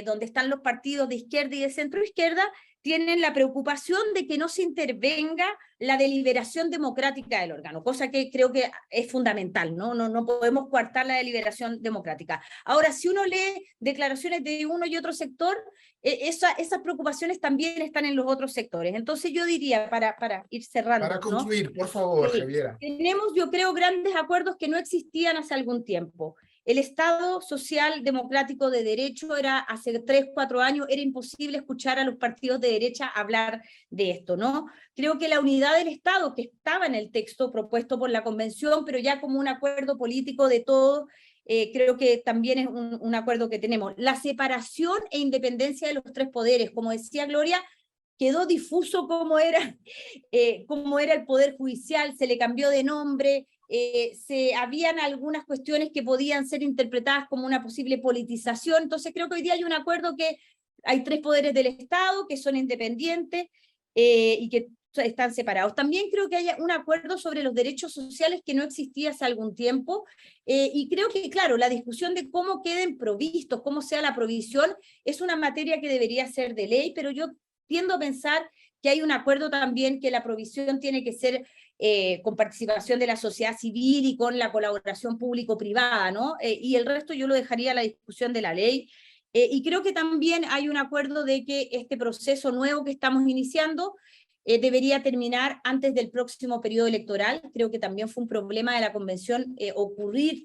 donde están los partidos de izquierda y de centro izquierda, tienen la preocupación de que no se intervenga la deliberación democrática del órgano, cosa que creo que es fundamental, no podemos coartar la deliberación democrática. Ahora, si uno lee declaraciones de uno y otro sector, esas preocupaciones también están en los otros sectores. Entonces yo diría, para ir cerrando, Para concluir, por favor, Javiera. Tenemos, yo creo, grandes acuerdos que no existían hace algún tiempo. El Estado social democrático de derecho era, hace 3, 4 años, era imposible escuchar a los partidos de derecha hablar de esto, ¿no? Creo que la unidad del Estado, que estaba en el texto propuesto por la Convención, pero ya como un acuerdo político de todos, creo que también es un acuerdo que tenemos. La separación e independencia de los 3 poderes, como decía Gloria, quedó difuso cómo era el Poder Judicial, se le cambió de nombre, habían algunas cuestiones que podían ser interpretadas como una posible politización. Entonces creo que hoy día hay un acuerdo que hay 3 poderes del Estado que son independientes y que están separados. También creo que hay un acuerdo sobre los derechos sociales que no existía hace algún tiempo, y creo que, claro, la discusión de cómo queden provistos, cómo sea la provisión, es una materia que debería ser de ley, pero yo tiendo a pensar que hay un acuerdo también que la provisión tiene que ser con participación de la sociedad civil y con la colaboración público-privada, ¿no? Y el resto yo lo dejaría a la discusión de la ley. Y creo que también hay un acuerdo de que este proceso nuevo que estamos iniciando debería terminar antes del próximo periodo electoral. Creo que también fue un problema de la Convención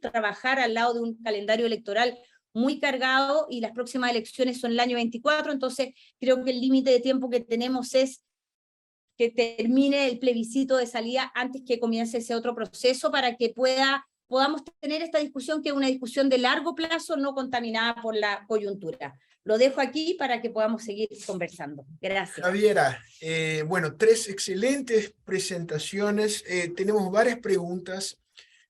trabajar al lado de un calendario electoral muy cargado, y las próximas elecciones son el año 24, entonces creo que el límite de tiempo que tenemos es que termine el plebiscito de salida antes que comience ese otro proceso, para que podamos tener esta discusión, que es una discusión de largo plazo, no contaminada por la coyuntura. Lo dejo aquí para que podamos seguir conversando. Gracias. Javiera, bueno, 3 excelentes presentaciones. Tenemos varias preguntas.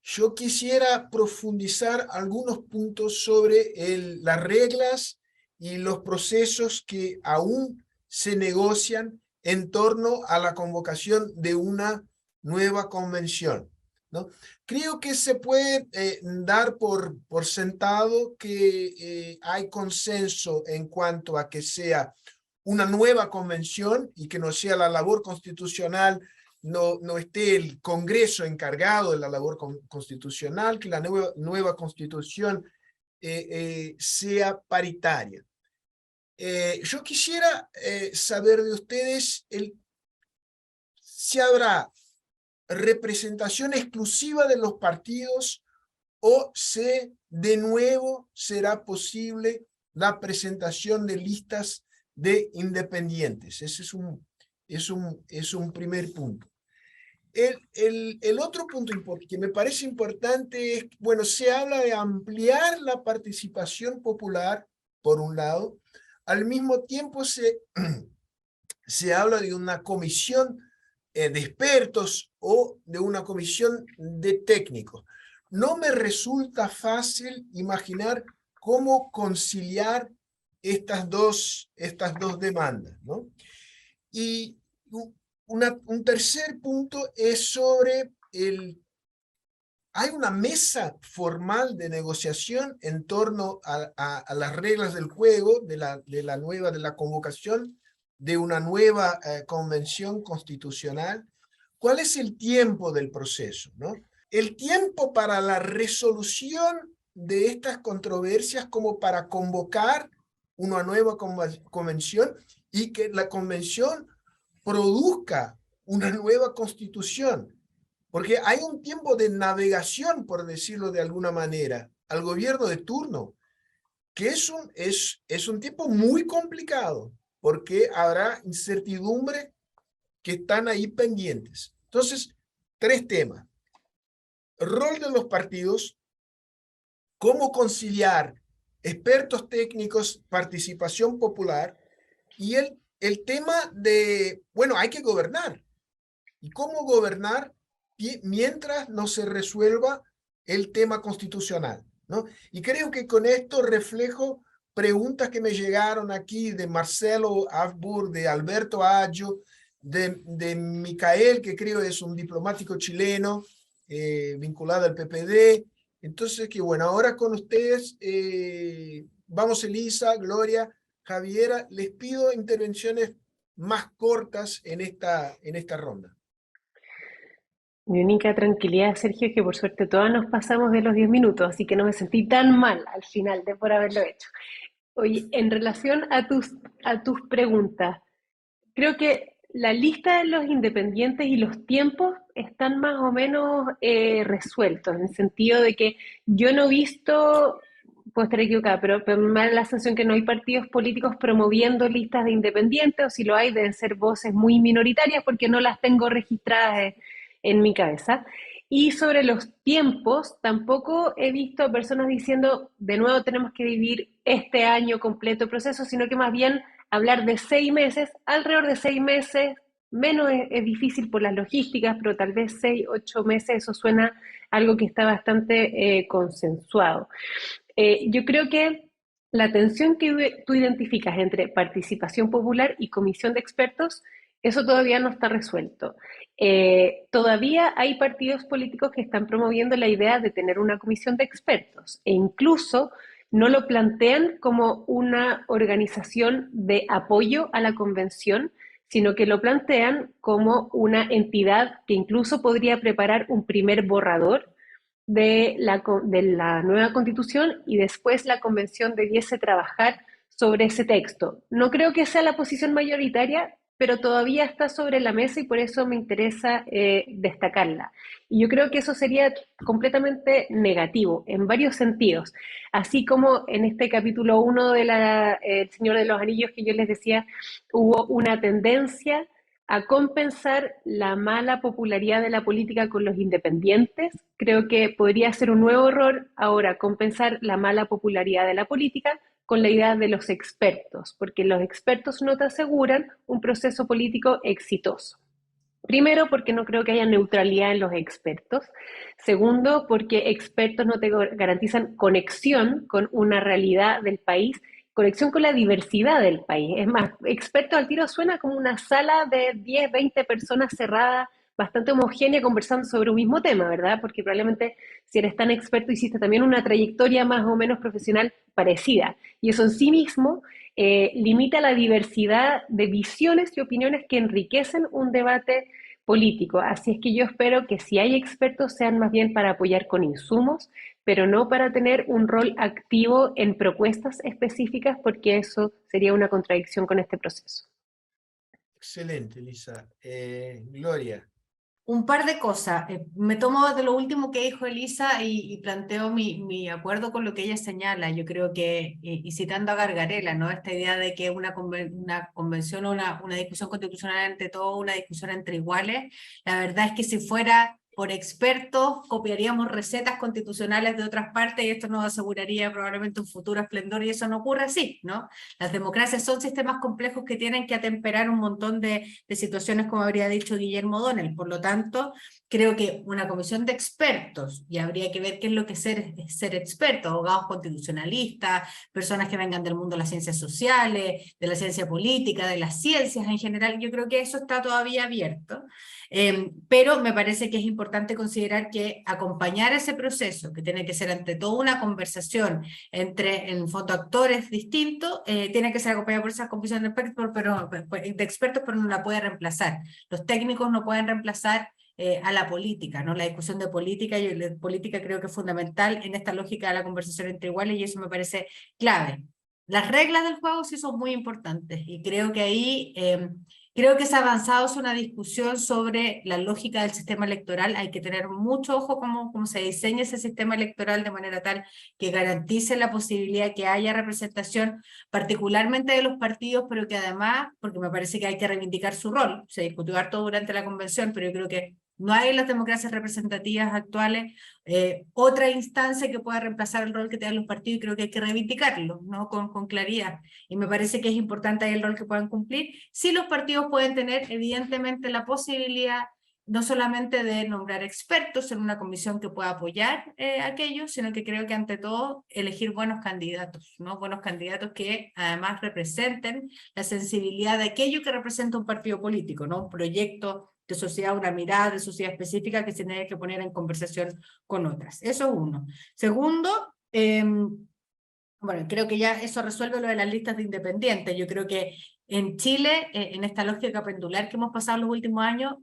Yo quisiera profundizar algunos puntos sobre las reglas y los procesos que aún se negocian en torno a la convocación de una nueva convención, ¿no? Creo que se puede dar por sentado que hay consenso en cuanto a que sea una nueva convención y que no sea la labor constitucional, no esté el Congreso encargado de la labor constitucional, que la nueva constitución sea paritaria. Yo quisiera saber de ustedes si habrá representación exclusiva de los partidos o si de nuevo será posible la presentación de listas de independientes. Ese es un primer punto. El otro punto que me parece importante es, bueno, se habla de ampliar la participación popular, por un lado, al mismo tiempo se habla de una comisión de expertos o de una comisión de técnicos. No me resulta fácil imaginar cómo conciliar estas dos demandas, ¿no? Y un tercer punto es sobre hay una mesa formal de negociación en torno a las reglas del juego de la convocación de una nueva convención constitucional. ¿Cuál es el tiempo del proceso, ¿no? El tiempo para la resolución de estas controversias, como para convocar una nueva convención y que la convención produzca una nueva constitución. Porque hay un tiempo de navegación, por decirlo de alguna manera, al gobierno de turno, que es un tiempo muy complicado, porque habrá incertidumbre que están ahí pendientes. Entonces, 3 temas. Rol de los partidos, cómo conciliar expertos técnicos, participación popular, y el tema de, bueno, hay que gobernar. ¿Y cómo gobernar mientras no se resuelva el tema constitucional, ¿no? Y creo que con esto reflejo preguntas que me llegaron aquí de Marcelo Afbur, de Alberto Aggio, de Micael, que creo es un diplomático chileno vinculado al PPD. Entonces, que bueno, ahora con ustedes, vamos Elisa, Gloria, Javiera, les pido intervenciones más cortas en esta ronda. Mi única tranquilidad, Sergio, es que por suerte todas nos pasamos de los 10 minutos, así que no me sentí tan mal al final de por haberlo hecho. Oye, en relación a tus preguntas, creo que la lista de los independientes y los tiempos están más o menos resueltos, en el sentido de que yo no he visto, puedo estar equivocada, pero me da la sensación que no hay partidos políticos promoviendo listas de independientes, o si lo hay, deben ser voces muy minoritarias porque no las tengo registradas en mi cabeza. Y sobre los tiempos, tampoco he visto a personas diciendo, de nuevo tenemos que vivir este año completo proceso, sino que más bien hablar de 6 meses, alrededor de 6 meses, menos es difícil por las logísticas, pero tal vez 6, 8 meses, eso suena algo que está bastante consensuado. Yo creo que la tensión que tú identificas entre participación popular y comisión de expertos, eso todavía no está resuelto. Todavía hay partidos políticos que están promoviendo la idea de tener una comisión de expertos e incluso no lo plantean como una organización de apoyo a la convención, sino que lo plantean como una entidad que incluso podría preparar un primer borrador de la nueva constitución y después la convención debiese trabajar sobre ese texto. No creo que sea la posición mayoritaria, pero todavía está sobre la mesa y por eso me interesa destacarla. Y yo creo que eso sería completamente negativo en varios sentidos. Así como en este capítulo 1 de El Señor de los Anillos que yo les decía, hubo una tendencia a compensar la mala popularidad de la política con los independientes. Creo que podría ser un nuevo error ahora compensar la mala popularidad de la política con la idea de los expertos, porque los expertos no te aseguran un proceso político exitoso. Primero, porque no creo que haya neutralidad en los expertos. Segundo, porque expertos no te garantizan conexión con una realidad del país, conexión con la diversidad del país. Es más, experto al tiro suena como una sala de 10, 20 personas cerrada, bastante homogénea, conversando sobre un mismo tema, ¿verdad? Porque probablemente si eres tan experto hiciste también una trayectoria más o menos profesional parecida. Y eso en sí mismo limita la diversidad de visiones y opiniones que enriquecen un debate político. Así es que yo espero que si hay expertos sean más bien para apoyar con insumos, pero no para tener un rol activo en propuestas específicas, porque eso sería una contradicción con este proceso. Excelente, Elisa. Gloria. Un par de cosas. Me tomo de lo último que dijo Elisa y planteo mi acuerdo con lo que ella señala. Yo creo que, y citando a Gargarella, ¿no? Esta idea de que una convención o una discusión constitucional ante todo, una discusión entre iguales, la verdad es que si fuera por expertos, copiaríamos recetas constitucionales de otras partes y esto nos aseguraría probablemente un futuro esplendor y eso no ocurre así, ¿no? Las democracias son sistemas complejos que tienen que atemperar un montón de situaciones, como habría dicho Guillermo O'Donnell. Por lo tanto, creo que una comisión de expertos, y habría que ver qué es lo que es ser experto, abogados constitucionalistas, personas que vengan del mundo de las ciencias sociales, de la ciencia política, de las ciencias en general, yo creo que eso está todavía abierto. Pero me parece que es importante considerar que acompañar ese proceso, que tiene que ser ante todo una conversación entre, en el fondo, actores distintos, tiene que ser acompañado por esa comisión de expertos, pero no la puede reemplazar. Los técnicos no pueden reemplazar a la política, ¿no? La discusión de política, y la política creo que es fundamental en esta lógica de la conversación entre iguales, y eso me parece clave. Las reglas del juego sí son muy importantes, y creo que ahí... creo que se ha avanzado es una discusión sobre la lógica del sistema electoral. Hay que tener mucho ojo cómo se diseña ese sistema electoral de manera tal que garantice la posibilidad que haya representación, particularmente de los partidos, pero que además, porque me parece que hay que reivindicar su rol, se discutió harto durante la convención, pero yo creo que no hay en las democracias representativas actuales otra instancia que pueda reemplazar el rol que tienen los partidos, y creo que hay que reivindicarlo, ¿no? Con claridad. Y me parece que es importante el rol que puedan cumplir. Sí, los partidos pueden tener evidentemente la posibilidad no solamente de nombrar expertos en una comisión que pueda apoyar aquello, sino que creo que ante todo elegir buenos candidatos, ¿no? Buenos candidatos que además representen la sensibilidad de aquello que representa un partido político, ¿no? Un proyecto de sociedad, una mirada de sociedad específica que se tiene que poner en conversación con otras. Eso es uno. Segundo, bueno, creo que ya eso resuelve lo de las listas de independientes. Yo creo que En Chile, en esta lógica pendular que hemos pasado los últimos años,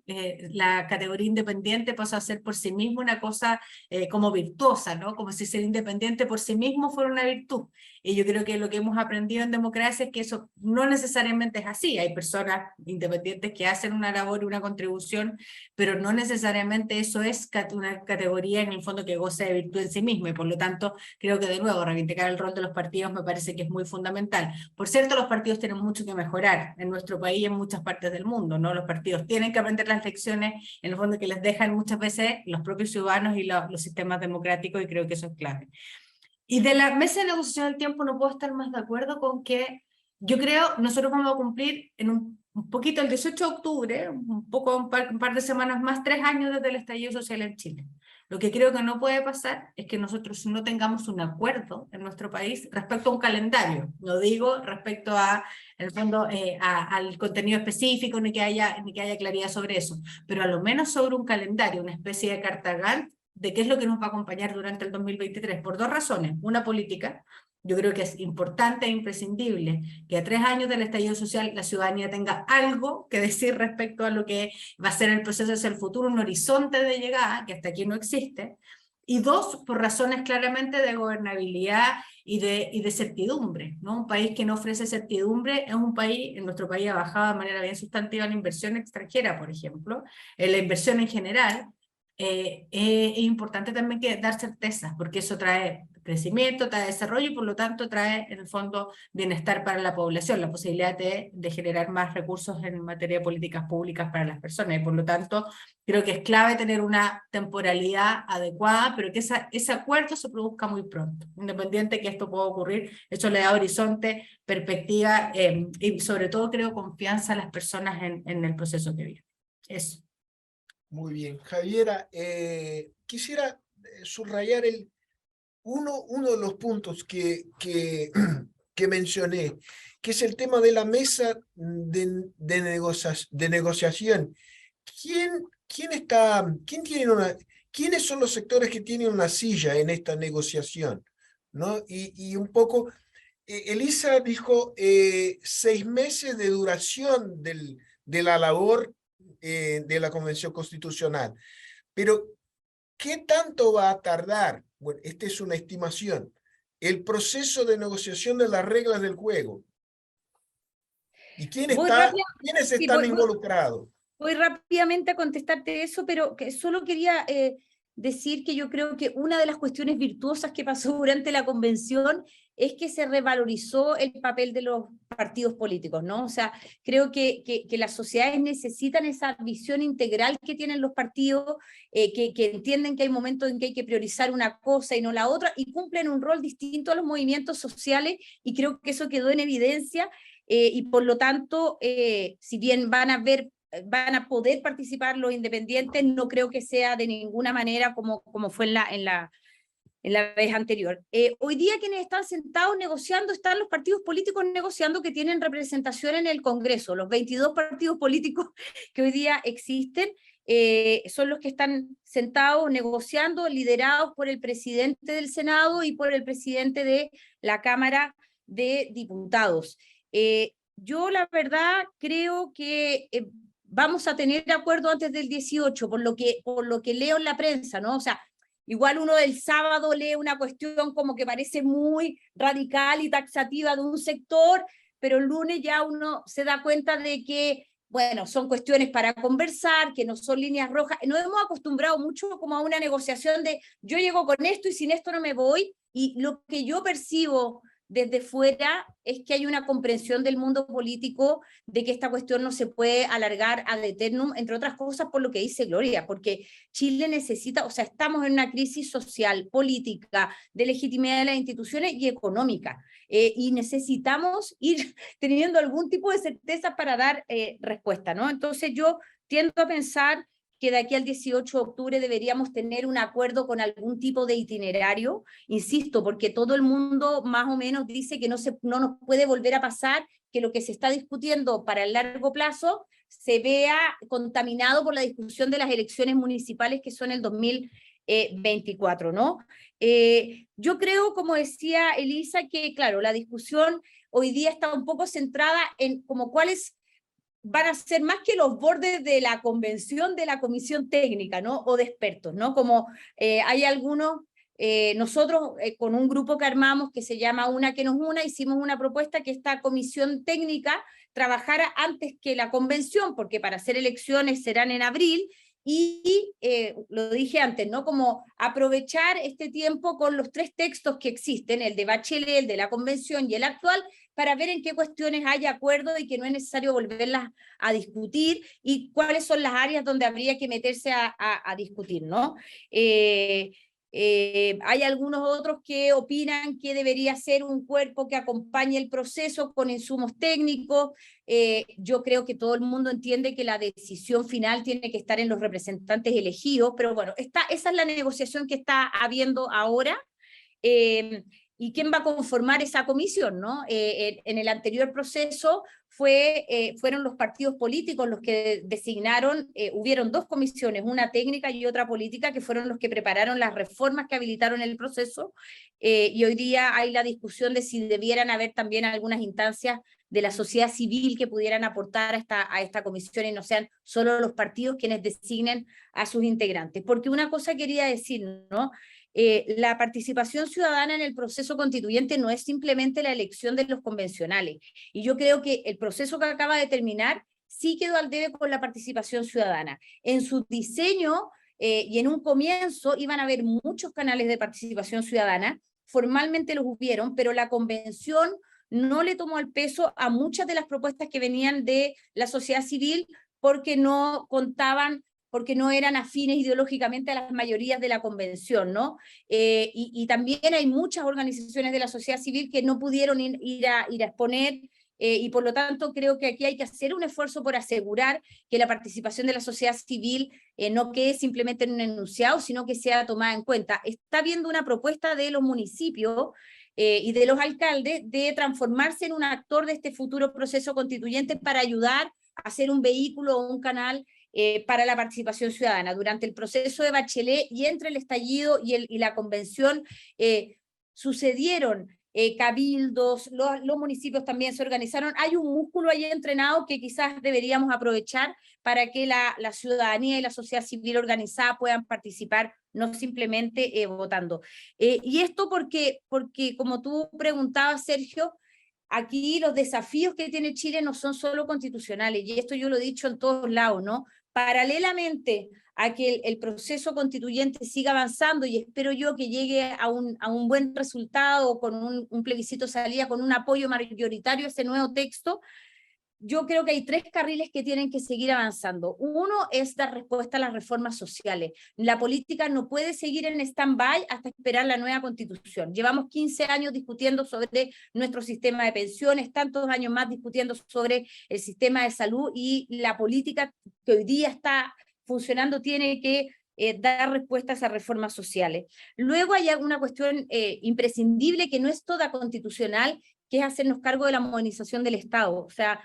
la categoría independiente pasó a ser por sí misma una cosa como virtuosa, ¿no? Como si ser independiente por sí mismo fuera una virtud. Y yo creo que lo que hemos aprendido en democracia es que eso no necesariamente es así. Hay personas independientes que hacen una labor, una contribución, pero no necesariamente eso es una categoría en el fondo que goza de virtud en sí misma. Y por lo tanto, creo que de nuevo, reivindicar el rol de los partidos me parece que es muy fundamental. Por cierto, los partidos tienen mucho que mejorar en nuestro país y en muchas partes del mundo, ¿no? Los partidos tienen que aprender las lecciones, en el fondo, que les dejan muchas veces los propios ciudadanos y los sistemas democráticos, y creo que eso es clave. Y de la mesa de negociación del tiempo no puedo estar más de acuerdo con que yo creo nosotros vamos a cumplir en un poquito el 18 de octubre, un par de semanas más, 3 años desde el estallido social en Chile. Lo que creo que no puede pasar es que nosotros no tengamos un acuerdo en nuestro país respecto a un calendario. No digo respecto a, en el fondo, al contenido específico, ni que haya claridad sobre eso, pero a lo menos sobre un calendario, una especie de carta Gantt de qué es lo que nos va a acompañar durante el 2023, por 2 razones. Una, política. Yo creo que es importante e imprescindible que a 3 años del estallido social la ciudadanía tenga algo que decir respecto a lo que va a ser el proceso hacia el futuro, un horizonte de llegada que hasta aquí no existe. Y 2, por razones claramente de gobernabilidad y de certidumbre, ¿no? Un país que no ofrece certidumbre es un país, en nuestro país ha bajado de manera bien sustantiva la inversión extranjera, por ejemplo, la inversión en general. Es importante también dar certezas, porque eso trae crecimiento, trae desarrollo y por lo tanto trae en el fondo bienestar para la población, la posibilidad de generar más recursos en materia de políticas públicas para las personas, y por lo tanto creo que es clave tener una temporalidad adecuada, pero que ese acuerdo se produzca muy pronto, independiente que esto pueda ocurrir. Eso le da horizonte, perspectiva y sobre todo creo confianza a las personas en el proceso que viven. Eso. Muy bien. Javiera, quisiera subrayar uno de los puntos que mencioné, que es el tema de la mesa de negociación. ¿Quiénes son los sectores que tienen una silla en esta negociación? ¿No? Y un poco, Elisa dijo 6 meses de duración de la labor de la Convención Constitucional. Pero, ¿qué tanto va a tardar? Bueno, esta es una estimación. El proceso de negociación de las reglas del juego. ¿Y quiénes están involucrados? Voy rápidamente a contestarte eso, pero que solo quería decir que yo creo que una de las cuestiones virtuosas que pasó durante la convención es que se revalorizó el papel de los partidos políticos, ¿no? O sea, creo que las sociedades necesitan esa visión integral que tienen los partidos, que entienden que hay momentos en que hay que priorizar una cosa y no la otra, y cumplen un rol distinto a los movimientos sociales, y creo que eso quedó en evidencia, y por lo tanto, si bien van a poder participar los independientes, no creo que sea de ninguna manera como fue en la vez anterior. Hoy día quienes están sentados negociando, están los partidos políticos negociando que tienen representación en el Congreso. Los 22 partidos políticos que hoy día existen son los que están sentados negociando, liderados por el presidente del Senado y por el presidente de la Cámara de Diputados. Yo la verdad creo que vamos a tener acuerdo antes del 18, por lo que leo en la prensa, ¿no? O sea, igual uno el sábado lee una cuestión como que parece muy radical y taxativa de un sector, pero el lunes ya uno se da cuenta de que, bueno, son cuestiones para conversar, que no son líneas rojas. Nos hemos acostumbrado mucho como a una negociación de yo llego con esto y sin esto no me voy, y lo que yo percibo desde fuera es que hay una comprensión del mundo político de que esta cuestión no se puede alargar ad eternum, entre otras cosas por lo que dice Gloria, porque Chile necesita, o sea, estamos en una crisis social, política, de legitimidad de las instituciones y económica, y necesitamos ir teniendo algún tipo de certeza para dar respuesta, ¿no? Entonces yo tiendo a pensar que de aquí al 18 de octubre deberíamos tener un acuerdo con algún tipo de itinerario, insisto, porque todo el mundo más o menos dice que no nos puede volver a pasar que lo que se está discutiendo para el largo plazo se vea contaminado por la discusión de las elecciones municipales que son el 2024, ¿no? Yo creo, como decía Elisa, que claro, la discusión hoy día está un poco centrada en como cuáles van a ser más que los bordes de la convención de la comisión técnica, ¿no? O de expertos, ¿no? Como hay algunos, nosotros con un grupo que armamos que se llama Una que nos una, hicimos una propuesta que esta comisión técnica trabajara antes que la convención, porque para hacer elecciones serán en abril, y lo dije antes, ¿no? Como aprovechar este tiempo con los 3 textos que existen, el de Bachelet, el de la convención y el actual, para ver en qué cuestiones hay acuerdo y que no es necesario volverlas a discutir y cuáles son las áreas donde habría que meterse a discutir, ¿no? Hay algunos otros que opinan que debería ser un cuerpo que acompañe el proceso con insumos técnicos. Yo creo que todo el mundo entiende que la decisión final tiene que estar en los representantes elegidos, pero bueno, esa es la negociación que está habiendo ahora. ¿Y quién va a conformar esa comisión, ¿no? En el anterior proceso fueron los partidos políticos los que designaron, hubieron 2 comisiones, una técnica y otra política, que fueron los que prepararon las reformas que habilitaron el proceso, y hoy día hay la discusión de si debieran haber también algunas instancias de la sociedad civil que pudieran aportar a esta comisión y no sean solo los partidos quienes designen a sus integrantes. Porque una cosa quería decir, ¿no? La participación ciudadana en el proceso constituyente no es simplemente la elección de los convencionales. Y yo creo que el proceso que acaba de terminar sí quedó al debe con la participación ciudadana. En su diseño y en un comienzo iban a haber muchos canales de participación ciudadana, formalmente los hubieron, pero la convención no le tomó el peso a muchas de las propuestas que venían de la sociedad civil porque no contaban, porque no eran afines ideológicamente a las mayorías de la convención, ¿no? Y también hay muchas organizaciones de la sociedad civil que no pudieron ir a exponer, y por lo tanto creo que aquí hay que hacer un esfuerzo por asegurar que la participación de la sociedad civil no quede simplemente en un enunciado, sino que sea tomada en cuenta. Está habiendo una propuesta de los municipios y de los alcaldes de transformarse en un actor de este futuro proceso constituyente para ayudar a ser un vehículo o un canal para la participación ciudadana. Durante el proceso de Bachelet y entre el estallido y la convención sucedieron cabildos, los municipios también se organizaron. Hay un músculo ahí entrenado que quizás deberíamos aprovechar para que la ciudadanía y la sociedad civil organizada puedan participar, no simplemente votando. Y esto porque, como tú preguntabas, Sergio, aquí los desafíos que tiene Chile no son solo constitucionales, y esto yo lo he dicho en todos lados, ¿no? Paralelamente a que el proceso constituyente siga avanzando, y espero yo que llegue a un buen resultado, con un plebiscito de salida, con un apoyo mayoritario a ese nuevo texto, yo creo que hay 3 carriles que tienen que seguir avanzando. Uno es dar respuesta a las reformas sociales. La política no puede seguir en stand-by hasta esperar la nueva constitución. Llevamos 15 años discutiendo sobre nuestro sistema de pensiones, tantos años más discutiendo sobre el sistema de salud, y la política que hoy día está funcionando tiene que dar respuestas a reformas sociales. Luego hay una cuestión imprescindible que no es toda constitucional, que es hacernos cargo de la modernización del Estado. O sea,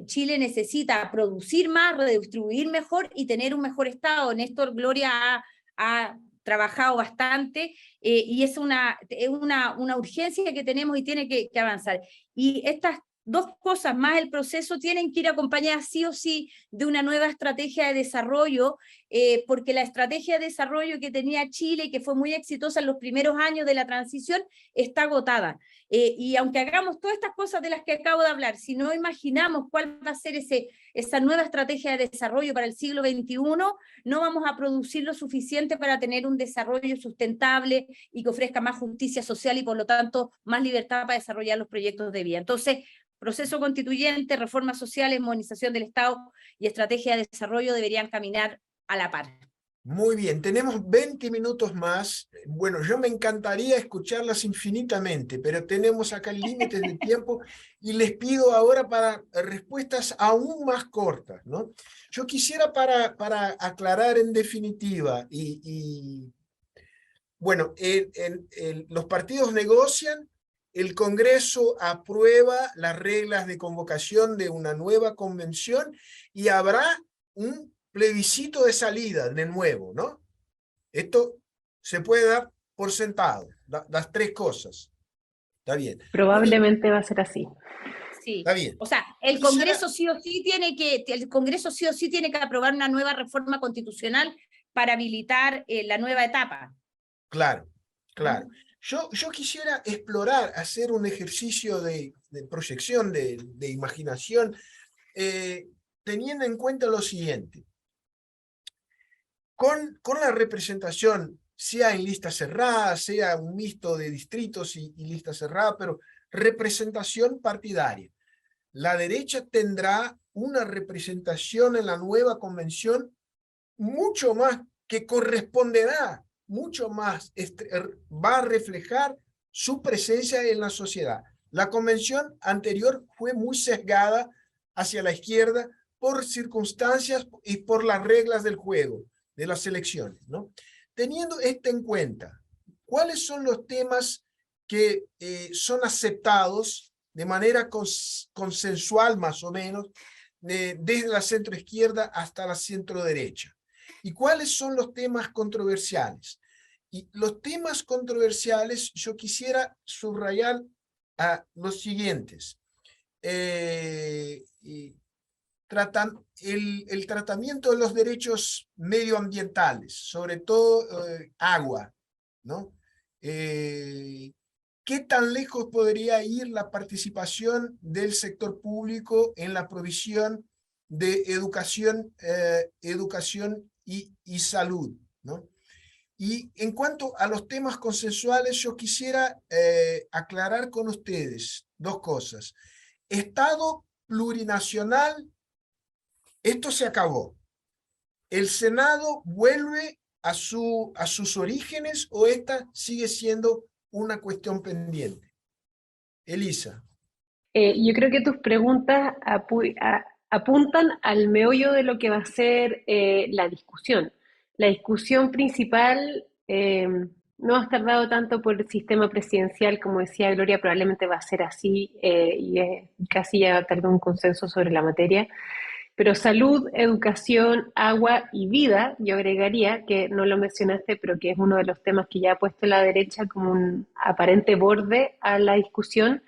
Chile necesita producir más, redistribuir mejor y tener un mejor Estado. Néstor Gloria ha trabajado bastante y es una urgencia que tenemos y tiene que avanzar. Y estas 2 cosas más el proceso tienen que ir acompañadas sí o sí de una nueva estrategia de desarrollo, porque la estrategia de desarrollo que tenía Chile, que fue muy exitosa en los primeros años de la transición, está agotada. Y aunque hagamos todas estas cosas de las que acabo de hablar, si no imaginamos cuál va a ser esa nueva estrategia de desarrollo para el siglo XXI, no vamos a producir lo suficiente para tener un desarrollo sustentable y que ofrezca más justicia social y por lo tanto más libertad para desarrollar los proyectos de vida. Entonces, proceso constituyente, reformas sociales, modernización del Estado y estrategia de desarrollo deberían caminar a la par. Muy bien, tenemos 20 minutos más. Bueno, yo me encantaría escucharlas infinitamente, pero tenemos acá límites de tiempo y les pido ahora para respuestas aún más cortas, ¿no? Yo quisiera para aclarar en definitiva, bueno, los partidos negocian, el Congreso aprueba las reglas de convocación de una nueva convención y habrá un plebiscito de salida de nuevo, ¿no? Esto se puede dar por sentado, las 3 cosas. está bien. Probablemente va a ser así. Sí. Está bien. O sea, el Quisiera- Congreso sí o sí tiene que aprobar una nueva reforma constitucional para habilitar la nueva etapa. Claro, claro. Yo quisiera explorar, hacer un ejercicio de proyección, de imaginación, teniendo en cuenta lo siguiente. Con la representación, sea en lista cerrada, sea un mixto de distritos y lista cerrada, pero representación partidaria. La derecha tendrá una representación en la nueva convención mucho más, que corresponderá, mucho más, va a reflejar su presencia en la sociedad. La convención anterior fue muy sesgada hacia la izquierda por circunstancias y por las reglas del juego, de las elecciones, ¿no? Teniendo esto en cuenta, ¿cuáles son los temas que son aceptados de manera consensual más o menos, desde la centroizquierda hasta la centroderecha? ¿Y cuáles son los temas controversiales? Y los temas controversiales yo quisiera subrayar a los siguientes. El tratamiento de los derechos medioambientales, sobre todo agua, ¿no? ¿Qué tan lejos podría ir la participación del sector público en la provisión de educación y salud, ¿no? Y en cuanto a los temas consensuales, yo quisiera aclarar con ustedes dos cosas. Estado plurinacional, esto se acabó. ¿El Senado vuelve a sus orígenes o esta sigue siendo una cuestión pendiente? Elisa. Yo creo que tus preguntas apuntan al meollo de lo que va a ser la discusión. La discusión principal no va a estar dado tanto por el sistema presidencial, como decía Gloria, probablemente va a ser así y casi ya tal vez un consenso sobre la materia. Pero salud, educación, agua y vida, yo agregaría, que no lo mencionaste, pero que es uno de los temas que ya ha puesto la derecha como un aparente borde a la discusión,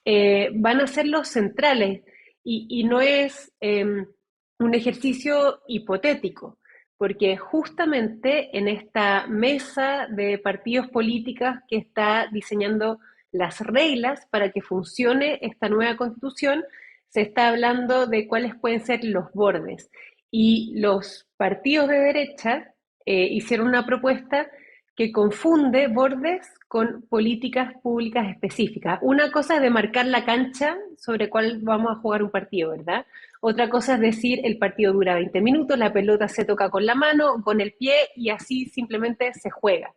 van a ser los centrales y no es un ejercicio hipotético, porque justamente en esta mesa de partidos políticos que está diseñando las reglas para que funcione esta nueva constitución, se está hablando de cuáles pueden ser los bordes. Y los partidos de derecha hicieron una propuesta que confunde bordes con políticas públicas específicas. Una cosa es demarcar la cancha sobre cuál vamos a jugar un partido, ¿verdad? Otra cosa es decir, el partido dura 20 minutos, la pelota se toca con la mano, con el pie y así simplemente se juega.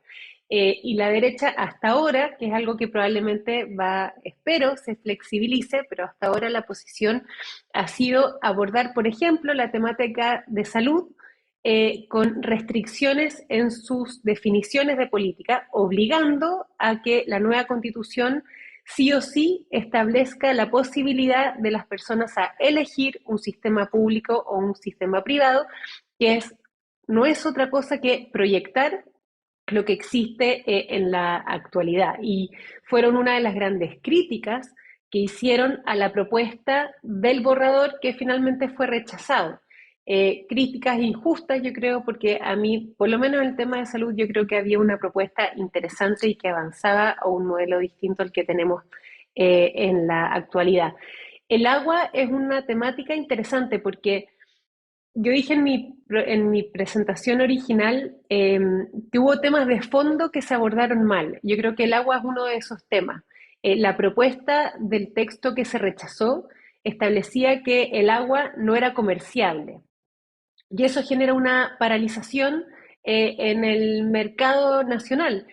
Y la derecha hasta ahora, que es algo que probablemente espero, se flexibilice, pero hasta ahora la posición ha sido abordar, por ejemplo, la temática de salud, con restricciones en sus definiciones de política, obligando a que la nueva constitución sí o sí establezca la posibilidad de las personas a elegir un sistema público o un sistema privado, que no es otra cosa que proyectar lo que existe en la actualidad. Y fueron una de las grandes críticas que hicieron a la propuesta del borrador que finalmente fue rechazado. Críticas injustas, yo creo, porque a mí, por lo menos en el tema de salud, yo creo que había una propuesta interesante y que avanzaba a un modelo distinto al que tenemos en la actualidad. El agua es una temática interesante porque yo dije en mi presentación original que hubo temas de fondo que se abordaron mal. Yo creo que el agua es uno de esos temas. La propuesta del texto que se rechazó establecía que el agua no era comerciable. Y eso genera una paralización en el mercado nacional.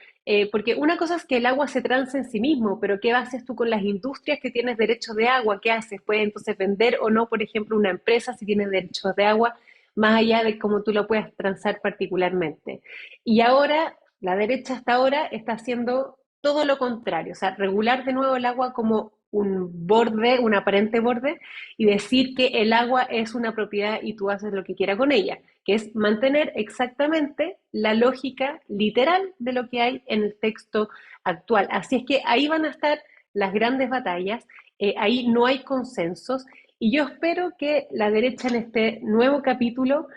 Porque una cosa es que el agua se transe en sí mismo, pero ¿qué haces tú con las industrias que tienes derechos de agua? ¿Qué haces? ¿Puedes entonces vender o no, por ejemplo, una empresa si tienes derechos de agua, más allá de cómo tú lo puedas transar particularmente? Y ahora, la derecha hasta ahora está haciendo todo lo contrario, o sea, regular de nuevo el agua como un borde, un aparente borde, y decir que el agua es una propiedad y tú haces lo que quieras con ella, que es mantener exactamente la lógica literal de lo que hay en el texto actual. Así es que ahí van a estar las grandes batallas, ahí no hay consensos, y yo espero que la derecha en este nuevo capítulo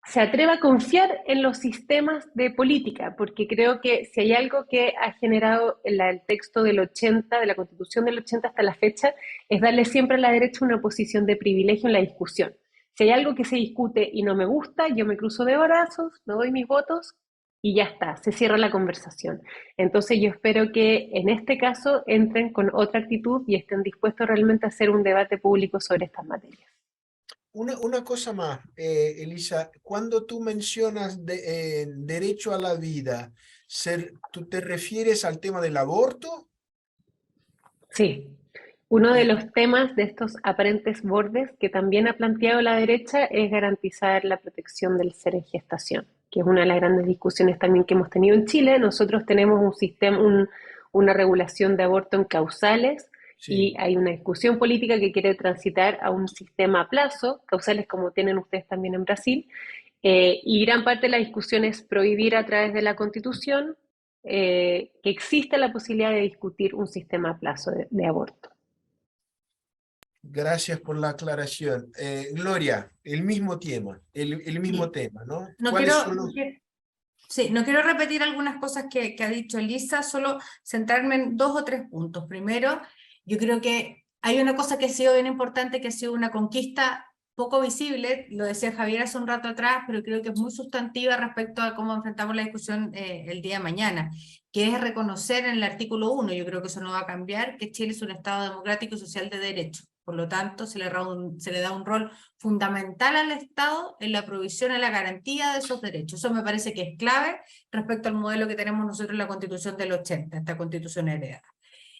se atreva a confiar en los sistemas de política, porque creo que si hay algo que ha generado el texto del 80, de la Constitución del 80 hasta la fecha, es darle siempre a la derecha una posición de privilegio en la discusión. Si hay algo que se discute y no me gusta, yo me cruzo de brazos, me doy mis votos y ya está, se cierra la conversación. Entonces yo espero que en este caso entren con otra actitud y estén dispuestos realmente a hacer un debate público sobre estas materias. Una cosa más, Elisa, cuando tú mencionas derecho a la vida, ¿tú te refieres al tema del aborto? Sí, uno de Eh, los temas de estos aparentes bordes que también ha planteado la derecha es garantizar la protección del ser en gestación, que es una de las grandes discusiones también que hemos tenido en Chile. Nosotros tenemos un sistema, una regulación de aborto en causales y sí, hay una discusión política que quiere transitar a un sistema a plazo, causales como tienen ustedes también en Brasil, y gran parte de la discusión es prohibir a través de la Constitución que exista la posibilidad de discutir un sistema a plazo de aborto. gracias por la aclaración. Gloria, el mismo Sí. tema, ¿no? No ¿Cuáles quiero, son no los... quiero- Sí, no quiero repetir algunas cosas que ha dicho Elisa, solo centrarme en 2 o 3 puntos. Primero, yo creo que hay una cosa que ha sido bien importante, que ha sido una conquista poco visible, lo decía Javier hace un rato atrás, pero creo que es muy sustantiva respecto a cómo enfrentamos la discusión el día de mañana, que es reconocer en el artículo 1, yo creo que eso no va a cambiar, que Chile es un Estado democrático y social de derecho. Por lo tanto, se le da un rol fundamental al Estado en la provisión y la garantía de esos derechos. Eso me parece que es clave respecto al modelo que tenemos nosotros en la Constitución del 80, esta Constitución heredada.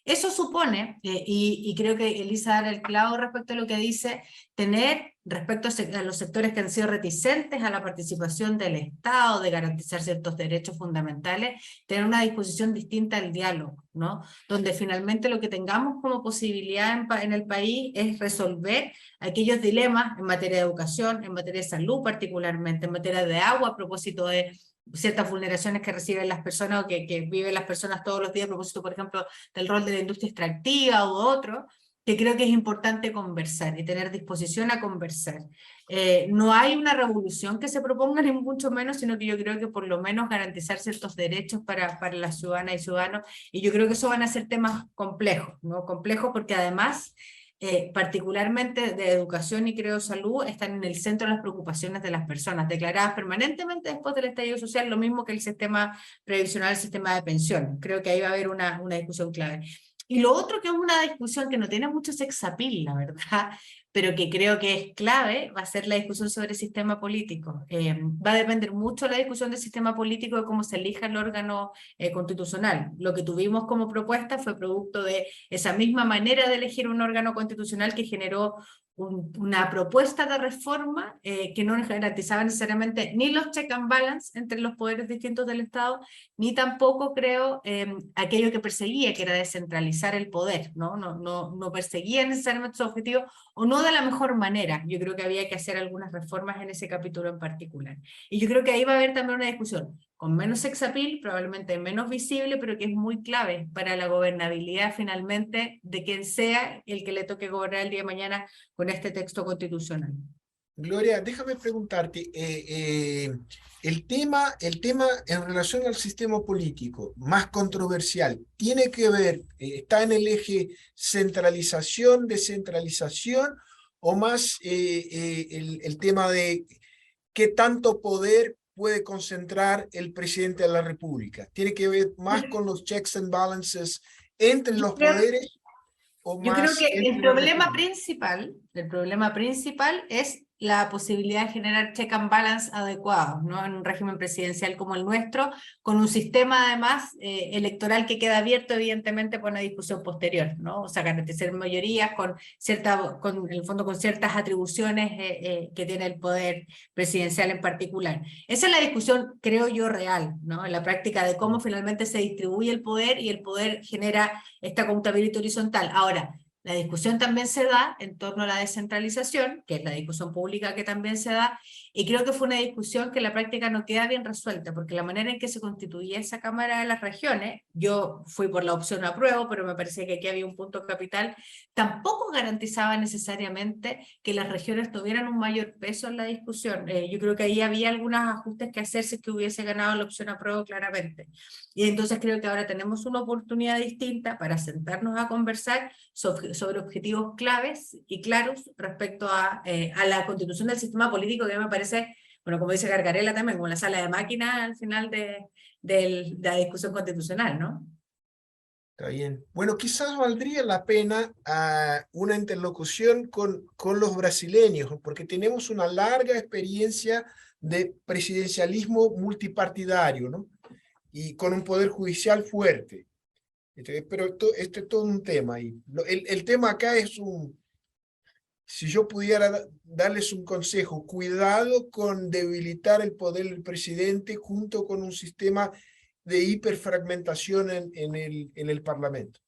Eso supone, y creo que Elisa da el clavo respecto a lo que dice, tener respecto a los sectores que han sido reticentes a la participación del Estado, de garantizar ciertos derechos fundamentales, tener una disposición distinta al diálogo, ¿no? Donde finalmente lo que tengamos como posibilidad en el país es resolver aquellos dilemas en materia de educación, en materia de salud particularmente, en materia de agua a propósito de ciertas vulneraciones que reciben las personas o que viven las personas todos los días a propósito, por ejemplo, del rol de la industria extractiva u otro, que creo que es importante conversar y tener disposición a conversar. No hay una revolución que se proponga, ni mucho menos, sino que yo creo que por lo menos garantizar ciertos derechos para las ciudadanas y ciudadanos, y yo creo que eso van a ser temas complejos, ¿no? Complejos porque además particularmente de educación y creo salud, están en el centro de las preocupaciones de las personas, declaradas permanentemente después del estallido social, lo mismo que el sistema previsional, el sistema de pensión. Creo que ahí va a haber una discusión clave. Y lo otro que es una discusión que no tiene mucho sex appeal, la verdad, pero que creo que es clave, va a ser la discusión sobre el sistema político. Va a depender mucho la discusión del sistema político de cómo se elija el órgano constitucional. Lo que tuvimos como propuesta fue producto de esa misma manera de elegir un órgano constitucional que generó una propuesta de reforma que no garantizaba necesariamente ni los check and balance entre los poderes distintos del Estado, ni tampoco creo aquello que perseguía, que era descentralizar el poder, no perseguía necesariamente su objetivo, o no de la mejor manera. Yo creo que había que hacer algunas reformas en ese capítulo en particular. Y yo creo que ahí va a haber también una discusión con menos sex appeal, probablemente menos visible, pero que es muy clave para la gobernabilidad finalmente de quien sea el que le toque gobernar el día de mañana con este texto constitucional. Gloria, déjame preguntarte, el tema en relación al sistema político más controversial, ¿tiene que ver, está en el eje centralización, descentralización, o más el tema de qué tanto poder puede concentrar el presidente de la República? ¿Tiene que ver más con los checks and balances entre los poderes o Yo creo más que entre la República? el problema principal es la posibilidad de generar check and balance adecuados, ¿no? En un régimen presidencial como el nuestro, con un sistema además electoral que queda abierto evidentemente por una discusión posterior, ¿no? O sea, garantizar mayorías en el fondo con ciertas atribuciones que tiene el poder presidencial en particular. Esa es la discusión, creo yo, real, ¿no? En la práctica de cómo finalmente se distribuye el poder y el poder genera esta contabilidad horizontal. Ahora, la discusión también se da en torno a la descentralización, que es la discusión pública que también se da, Y creo que fue una discusión que en la práctica no queda bien resuelta, porque la manera en que se constituía esa Cámara de las Regiones, yo fui por la opción apruebo, pero me parece que aquí había un punto capital, tampoco garantizaba necesariamente que las regiones tuvieran un mayor peso en la discusión. Yo creo que ahí había algunos ajustes que hacerse que hubiese ganado la opción apruebo claramente. Y entonces creo que ahora tenemos una oportunidad distinta para sentarnos a conversar sobre objetivos claves y claros respecto a la constitución del sistema político, que me parece, bueno, como dice Gargarella también, como la sala de máquinas al final de la discusión constitucional, ¿no? Está bien. Bueno, quizás valdría la pena una interlocución con los brasileños, porque tenemos una larga experiencia de presidencialismo multipartidario, ¿no? Y con un poder judicial fuerte. Pero esto es todo un tema. Y el tema acá es si yo pudiera darles un consejo, cuidado con debilitar el poder del presidente junto con un sistema de hiperfragmentación en el Parlamento.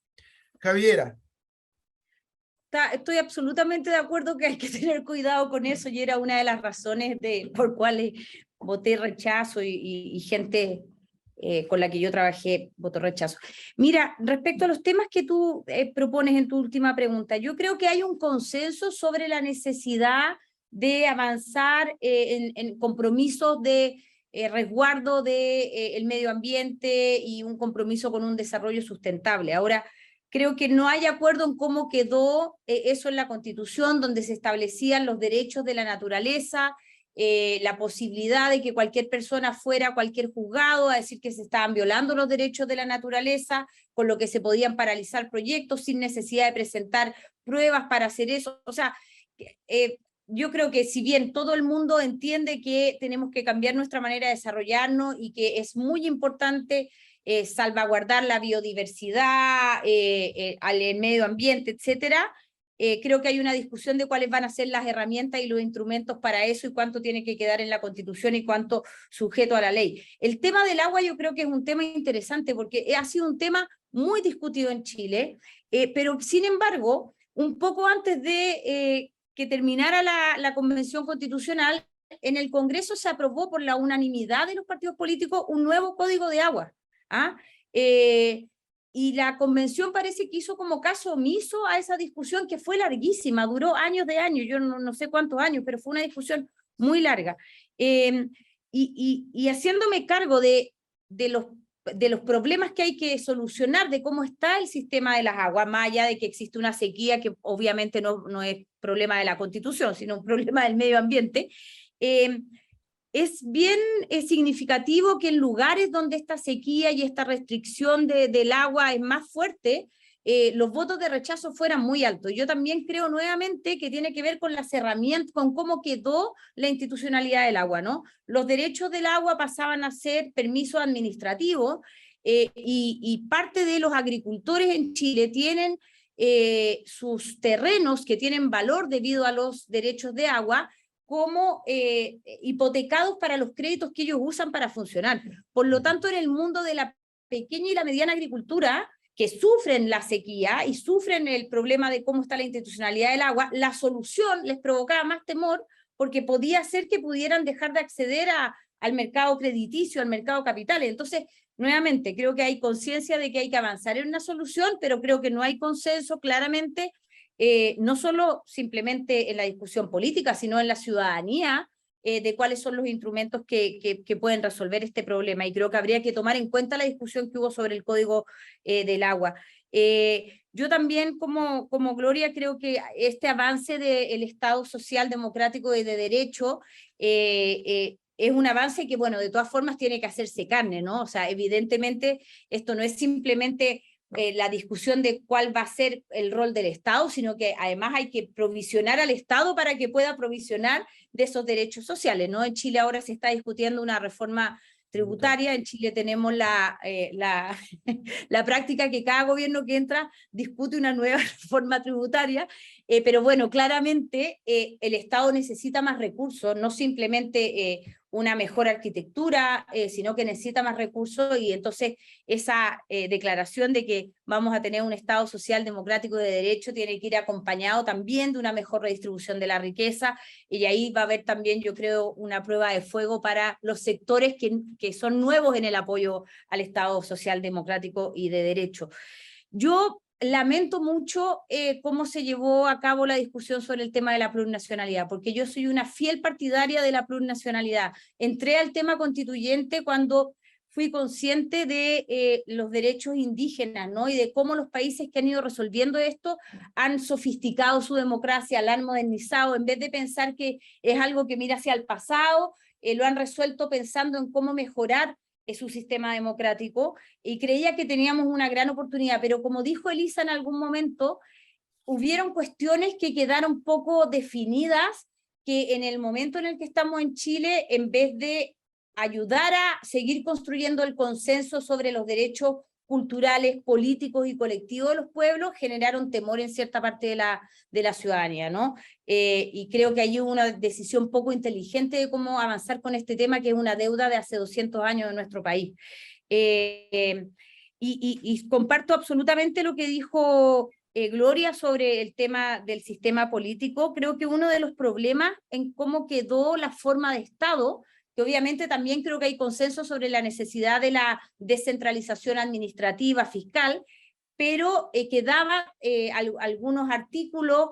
Javiera. Estoy absolutamente de acuerdo que hay que tener cuidado con eso, y era una de las razones por cuales voté rechazo y gente con la que yo trabajé votó rechazo. Mira, respecto a los temas que tú propones en tu última pregunta, yo creo que hay un consenso sobre la necesidad de avanzar en compromisos de resguardo del medio ambiente y un compromiso con un desarrollo sustentable. Ahora, creo que no hay acuerdo en cómo quedó eso en la Constitución, donde se establecían los derechos de la naturaleza, la posibilidad de que cualquier persona fuera a cualquier juzgado a decir que se estaban violando los derechos de la naturaleza, con lo que se podían paralizar proyectos sin necesidad de presentar pruebas para hacer eso. O sea, yo creo que si bien todo el mundo entiende que tenemos que cambiar nuestra manera de desarrollarnos y que es muy importante salvaguardar la biodiversidad, el medio ambiente, etcétera, creo que hay una discusión de cuáles van a ser las herramientas y los instrumentos para eso y cuánto tiene que quedar en la Constitución y cuánto sujeto a la ley. El tema del agua yo creo que es un tema interesante porque ha sido un tema muy discutido en Chile, pero sin embargo, un poco antes de que terminara la Convención Constitucional, en el Congreso se aprobó por la unanimidad de los partidos políticos un nuevo Código de Agua. Y la convención parece que hizo como caso omiso a esa discusión que fue larguísima, duró años de años, yo no sé cuántos años, pero fue una discusión muy larga. Y haciéndome cargo de los problemas que hay que solucionar, de cómo está el sistema de las aguas, más allá de que existe una sequía que obviamente no es problema de la Constitución, sino un problema del medio ambiente, es bien significativo que en lugares donde esta sequía y esta restricción del agua es más fuerte, los votos de rechazo fueran muy altos. Yo también creo nuevamente que tiene que ver con las herramientas, con cómo quedó la institucionalidad del agua, ¿no? Los derechos del agua pasaban a ser permisos administrativos y parte de los agricultores en Chile tienen sus terrenos que tienen valor debido a los derechos de agua, como hipotecados para los créditos que ellos usan para funcionar. Por lo tanto, en el mundo de la pequeña y la mediana agricultura, que sufren la sequía y sufren el problema de cómo está la institucionalidad del agua, la solución les provocaba más temor porque podía ser que pudieran dejar de acceder al mercado crediticio, al mercado capital. Entonces, nuevamente, creo que hay conciencia de que hay que avanzar en una solución, pero creo que no hay consenso claramente no solo simplemente en la discusión política, sino en la ciudadanía, de cuáles son los instrumentos que pueden resolver este problema. Y creo que habría que tomar en cuenta la discusión que hubo sobre el Código del Agua. Yo también, como Gloria, creo que este avance del Estado social, democrático y de derecho es un avance que, bueno, de todas formas tiene que hacerse carne, ¿no? O sea, evidentemente esto no es simplemente la discusión de cuál va a ser el rol del Estado, sino que además hay que provisionar al Estado para que pueda provisionar de esos derechos sociales, ¿no? En Chile ahora se está discutiendo una reforma tributaria, en Chile tenemos la práctica que cada gobierno que entra discute una nueva reforma tributaria, pero bueno, claramente el Estado necesita más recursos, no simplemente una mejor arquitectura, sino que necesita más recursos, y entonces esa declaración de que vamos a tener un Estado social, democrático y de derecho tiene que ir acompañado también de una mejor redistribución de la riqueza, y ahí va a haber también, yo creo, una prueba de fuego para los sectores que son nuevos en el apoyo al Estado social, democrático y de derecho. Yo lamento mucho cómo se llevó a cabo la discusión sobre el tema de la plurinacionalidad, porque yo soy una fiel partidaria de la plurinacionalidad. Entré al tema constituyente cuando fui consciente de los derechos indígenas, ¿no? Y de cómo los países que han ido resolviendo esto han sofisticado su democracia, la han modernizado, en vez de pensar que es algo que mira hacia el pasado, lo han resuelto pensando en cómo mejorar su sistema democrático, y creía que teníamos una gran oportunidad, pero como dijo Elisa en algún momento, hubieron cuestiones que quedaron poco definidas, que en el momento en el que estamos en Chile, en vez de ayudar a seguir construyendo el consenso sobre los derechos culturales, políticos y colectivos de los pueblos, generaron temor en cierta parte de la ciudadanía, ¿no? Y creo que hay una decisión poco inteligente de cómo avanzar con este tema, que es una deuda de hace 200 años de nuestro país. Y comparto absolutamente lo que dijo Gloria sobre el tema del sistema político. Creo que uno de los problemas en cómo quedó la forma de Estado, que obviamente también creo que hay consenso sobre la necesidad de la descentralización administrativa, fiscal, pero quedaba algunos artículos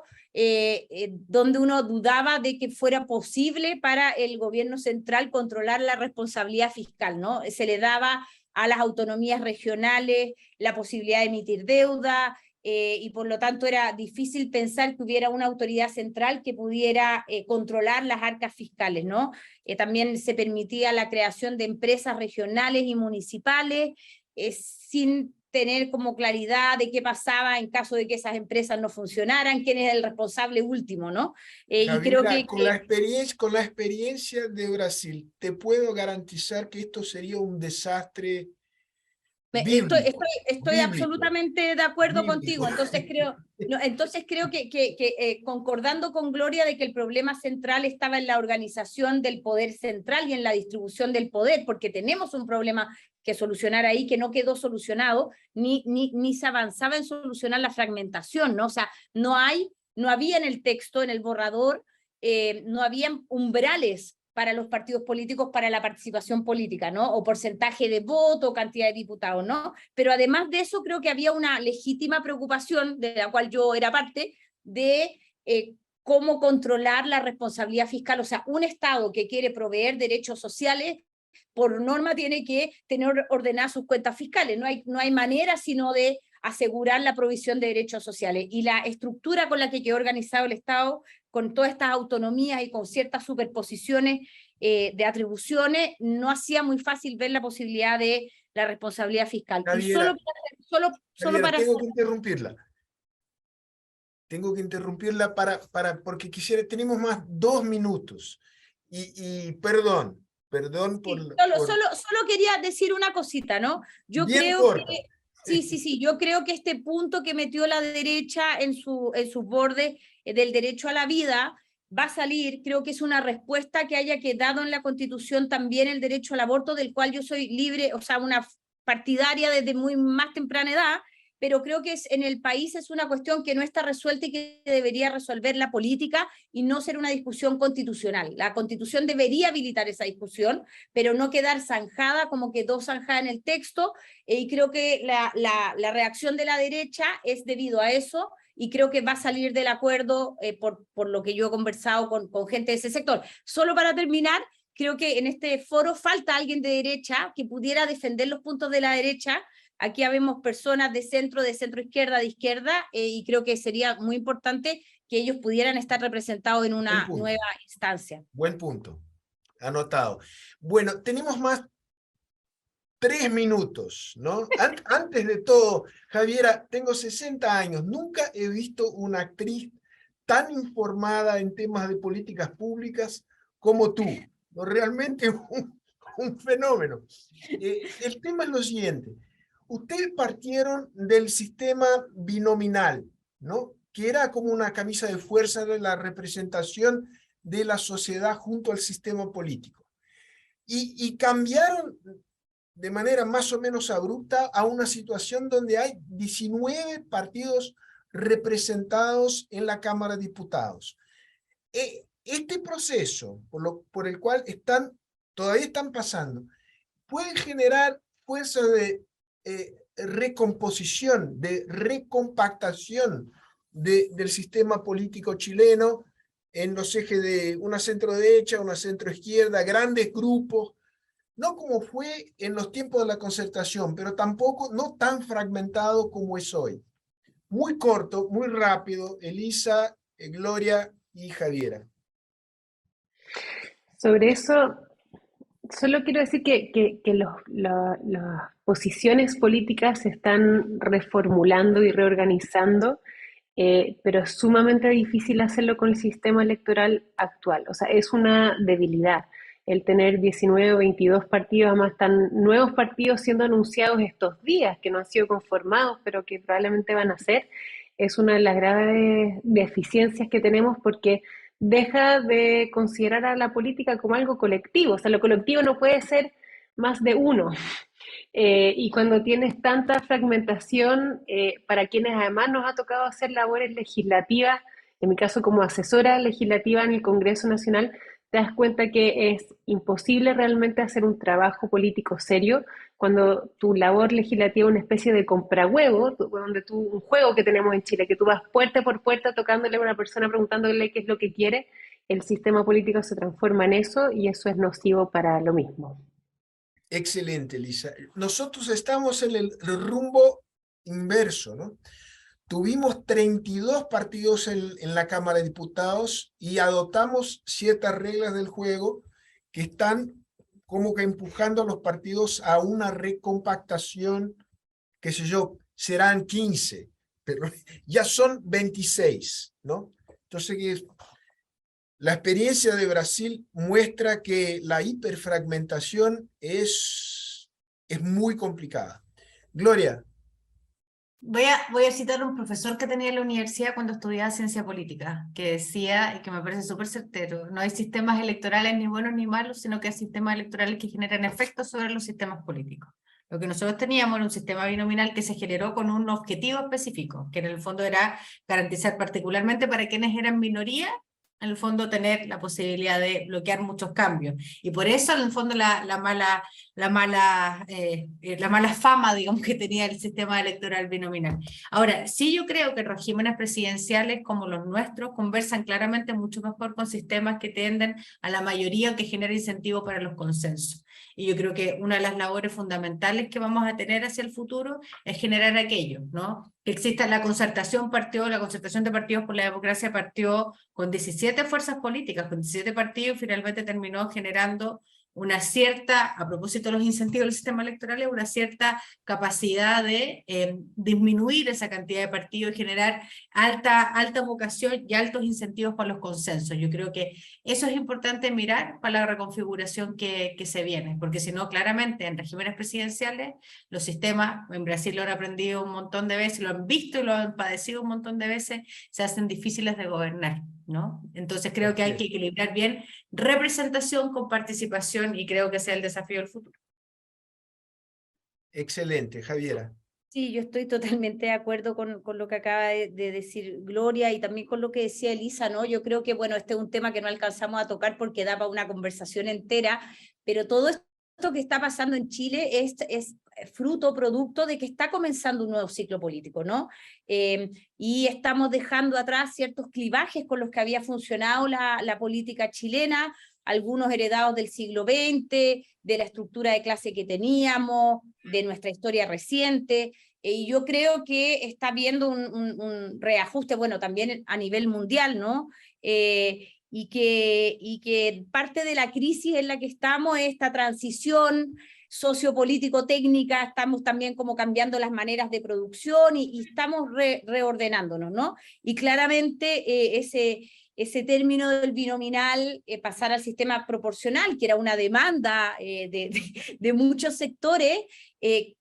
donde uno dudaba de que fuera posible para el gobierno central controlar la responsabilidad fiscal, ¿no? Se le daba a las autonomías regionales la posibilidad de emitir deuda, y por lo tanto era difícil pensar que hubiera una autoridad central que pudiera controlar las arcas fiscales, ¿no? También se permitía la creación de empresas regionales y municipales sin tener como claridad de qué pasaba en caso de que esas empresas no funcionaran, quién es el responsable último, ¿no? Javiera, y creo que con la experiencia de Brasil, te puedo garantizar que esto sería un desastre bíblico. Estoy absolutamente de acuerdo contigo, entonces creo que concordando con Gloria de que el problema central estaba en la organización del poder central y en la distribución del poder, porque tenemos un problema que solucionar ahí que no quedó solucionado, ni se avanzaba en solucionar la fragmentación, ¿no? O sea, no había en el texto, en el borrador, no habían umbrales para los partidos políticos, para la participación política, ¿no? O porcentaje de voto, cantidad de diputados, ¿no? Pero además de eso, creo que había una legítima preocupación, de la cual yo era parte, de cómo controlar la responsabilidad fiscal. O sea, un Estado que quiere proveer derechos sociales, por norma tiene que tener ordenadas sus cuentas fiscales. No hay manera sino de asegurar la provisión de derechos sociales. Y la estructura con la que quedó organizado el Estado, con todas estas autonomías y con ciertas superposiciones de atribuciones, no hacía muy fácil ver la posibilidad de la responsabilidad fiscal. Javiera, Y solo para tengo que interrumpirla. Tengo que interrumpirla porque tenemos más 2 minutos. Y perdón por... Solo quería decir una cosita, ¿no? Yo creo que sí, yo creo que este punto que metió la derecha en sus bordes del derecho a la vida va a salir. Creo que es una respuesta que haya quedado en la Constitución también el derecho al aborto, del cual yo soy libre, o sea, una partidaria desde muy más temprana edad, pero creo que en el país es una cuestión que no está resuelta y que debería resolver la política y no ser una discusión constitucional. La Constitución debería habilitar esa discusión, pero no quedar zanjada como quedó zanjada en el texto, y creo que la reacción de la derecha es debido a eso, y creo que va a salir del acuerdo por lo que yo he conversado con gente de ese sector. Solo para terminar, creo que en este foro falta alguien de derecha que pudiera defender los puntos de la derecha. Aquí habemos personas de centro izquierda, de izquierda, y creo que sería muy importante que ellos pudieran estar representados en una nueva instancia. Buen punto, anotado. Bueno, tenemos más 3 minutos, ¿no? Antes de todo, Javiera, tengo 60 años, nunca he visto una actriz tan informada en temas de políticas públicas como tú, ¿no? Realmente un fenómeno. El tema es lo siguiente. Ustedes partieron del sistema binominal, ¿no? Que era como una camisa de fuerza de la representación de la sociedad junto al sistema político. y cambiaron de manera más o menos abrupta a una situación donde hay 19 partidos representados en la Cámara de Diputados. Este proceso por el cual todavía están pasando puede generar fuerza de recomposición, de recompactación del sistema político chileno en los ejes de una centro-derecha, una centro-izquierda, grandes grupos, no como fue en los tiempos de la concertación, pero tampoco no tan fragmentado como es hoy. Muy corto, muy rápido, Elisa, Gloria y Javiera. Sobre eso, solo quiero decir que las posiciones políticas se están reformulando y reorganizando, pero es sumamente difícil hacerlo con el sistema electoral actual. O sea, es una debilidad el tener 19 o 22 partidos, además están nuevos partidos siendo anunciados estos días, que no han sido conformados, pero que probablemente van a ser. Es una de las graves deficiencias que tenemos porque deja de considerar a la política como algo colectivo. O sea, lo colectivo no puede ser más de uno. Y cuando tienes tanta fragmentación, para quienes además nos ha tocado hacer labores legislativas, en mi caso como asesora legislativa en el Congreso Nacional, te das cuenta que es imposible realmente hacer un trabajo político serio cuando tu labor legislativa es una especie de comprahuevo, un juego que tenemos en Chile, que tú vas puerta por puerta tocándole a una persona, preguntándole qué es lo que quiere, el sistema político se transforma en eso y eso es nocivo para lo mismo. Excelente, Elisa. Nosotros estamos en el rumbo inverso, ¿no? Tuvimos 32 partidos en la Cámara de Diputados y adoptamos ciertas reglas del juego que están como que empujando a los partidos a una recompactación, qué sé yo, serán 15, pero ya son 26, ¿no? Entonces, la experiencia de Brasil muestra que la hiperfragmentación es muy complicada. Gloria. Voy a citar a un profesor que tenía en la universidad cuando estudiaba ciencia política, que decía, y que me parece súper certero, no hay sistemas electorales ni buenos ni malos, sino que hay sistemas electorales que generan efectos sobre los sistemas políticos. Lo que nosotros teníamos era un sistema binominal que se generó con un objetivo específico, que en el fondo era garantizar particularmente para quienes eran minoría, en el fondo tener la posibilidad de bloquear muchos cambios. Y por eso, en el fondo, la mala fama, digamos, que tenía el sistema electoral binominal. Ahora, sí yo creo que regímenes presidenciales como los nuestros conversan claramente mucho mejor con sistemas que tienden a la mayoría o que generan incentivos para los consensos. Y yo creo que una de las labores fundamentales que vamos a tener hacia el futuro es generar aquello, ¿no? Que exista la concertación de partidos por la democracia partió con 17 fuerzas políticas, con 17 partidos, y finalmente terminó generando una cierta, a propósito de los incentivos del sistema electoral, una cierta capacidad de disminuir esa cantidad de partidos y generar alta vocación y altos incentivos para los consensos. Yo creo que eso es importante mirar para la reconfiguración que se viene, porque si no, claramente en regímenes presidenciales, los sistemas, en Brasil lo han aprendido un montón de veces, lo han visto y lo han padecido un montón de veces, se hacen difíciles de gobernar, ¿no? Entonces creo que hay que equilibrar bien representación con participación y creo que ese es el desafío del futuro. Excelente, Javiera. Sí, yo estoy totalmente de acuerdo con lo que acaba de decir Gloria y también con lo que decía Elisa, ¿no? Yo creo que, bueno, este es un tema que no alcanzamos a tocar porque da para una conversación entera, pero todo esto que está pasando en Chile es fruto, producto de que está comenzando un nuevo ciclo político, ¿no? Y estamos dejando atrás ciertos clivajes con los que había funcionado la política chilena, algunos heredados del siglo XX, de la estructura de clase que teníamos, de nuestra historia reciente, y yo creo que está habiendo un reajuste, bueno, también a nivel mundial, ¿no? Y que parte de la crisis en la que estamos es esta transición sociopolítico-técnica, estamos también como cambiando las maneras de producción y estamos reordenándonos, ¿no? Y claramente ese término del binominal, pasar al sistema proporcional, que era una demanda de muchos sectores,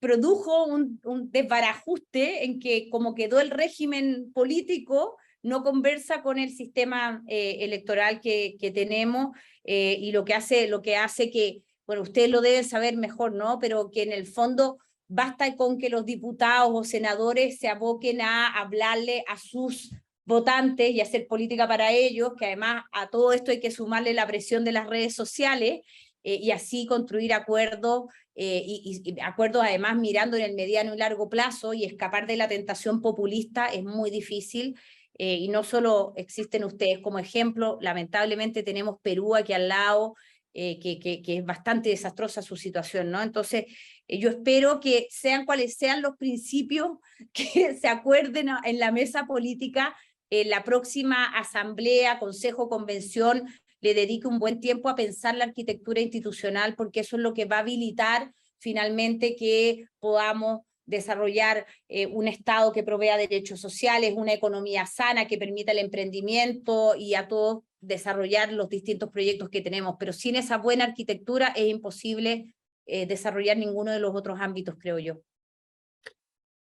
produjo un desbarajuste en que como quedó el régimen político, no conversa con el sistema electoral que tenemos y lo que hace que bueno, ustedes lo deben saber mejor, ¿no? Pero que en el fondo basta con que los diputados o senadores se aboquen a hablarle a sus votantes y hacer política para ellos, que además a todo esto hay que sumarle la presión de las redes sociales, y así construir acuerdos, y acuerdos además mirando en el mediano y largo plazo, y escapar de la tentación populista es muy difícil. Y no solo existen ustedes como ejemplo, lamentablemente tenemos Perú aquí al lado, que es bastante desastrosa su situación, ¿no? Entonces, yo espero que sean cuales sean los principios que se acuerden en la mesa política, en la próxima asamblea, consejo, convención, le dedique un buen tiempo a pensar la arquitectura institucional, porque eso es lo que va a habilitar finalmente que podamos desarrollar un Estado que provea derechos sociales, una economía sana que permita el emprendimiento y a todos desarrollar los distintos proyectos que tenemos. Pero sin esa buena arquitectura es imposible desarrollar ninguno de los otros ámbitos, creo yo.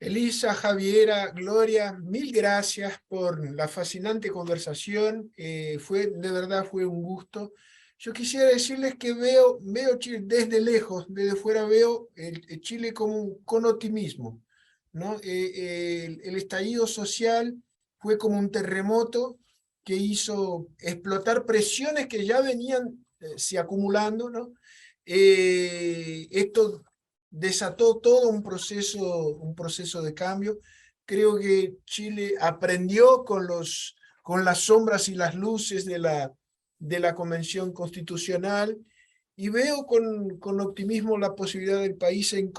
Elisa, Javiera, Gloria, mil gracias por la fascinante conversación. De verdad fue un gusto. Yo quisiera decirles que veo Chile desde lejos, desde fuera veo el Chile con optimismo, ¿no? El estallido social fue como un terremoto que hizo explotar presiones que ya venían se acumulando, ¿no? Esto desató todo un proceso de cambio. Creo que Chile aprendió con las sombras y las luces de la Convención Constitucional, y veo con optimismo la posibilidad del país de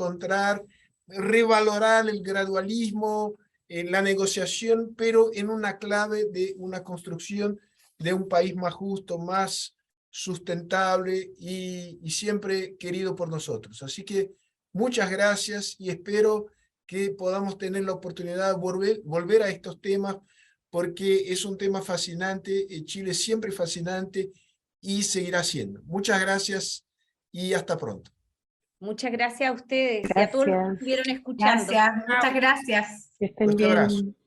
revalorar el gradualismo, la negociación, pero en una clave de una construcción de un país más justo, más sustentable y siempre querido por nosotros. Así que muchas gracias y espero que podamos tener la oportunidad de volver a estos temas, porque es un tema fascinante, Chile siempre fascinante y seguirá siendo. Muchas gracias y hasta pronto. Muchas gracias a ustedes y a todos los que estuvieron escuchando. Gracias, muchas gracias. Que estén Fuerte bien. abrazo.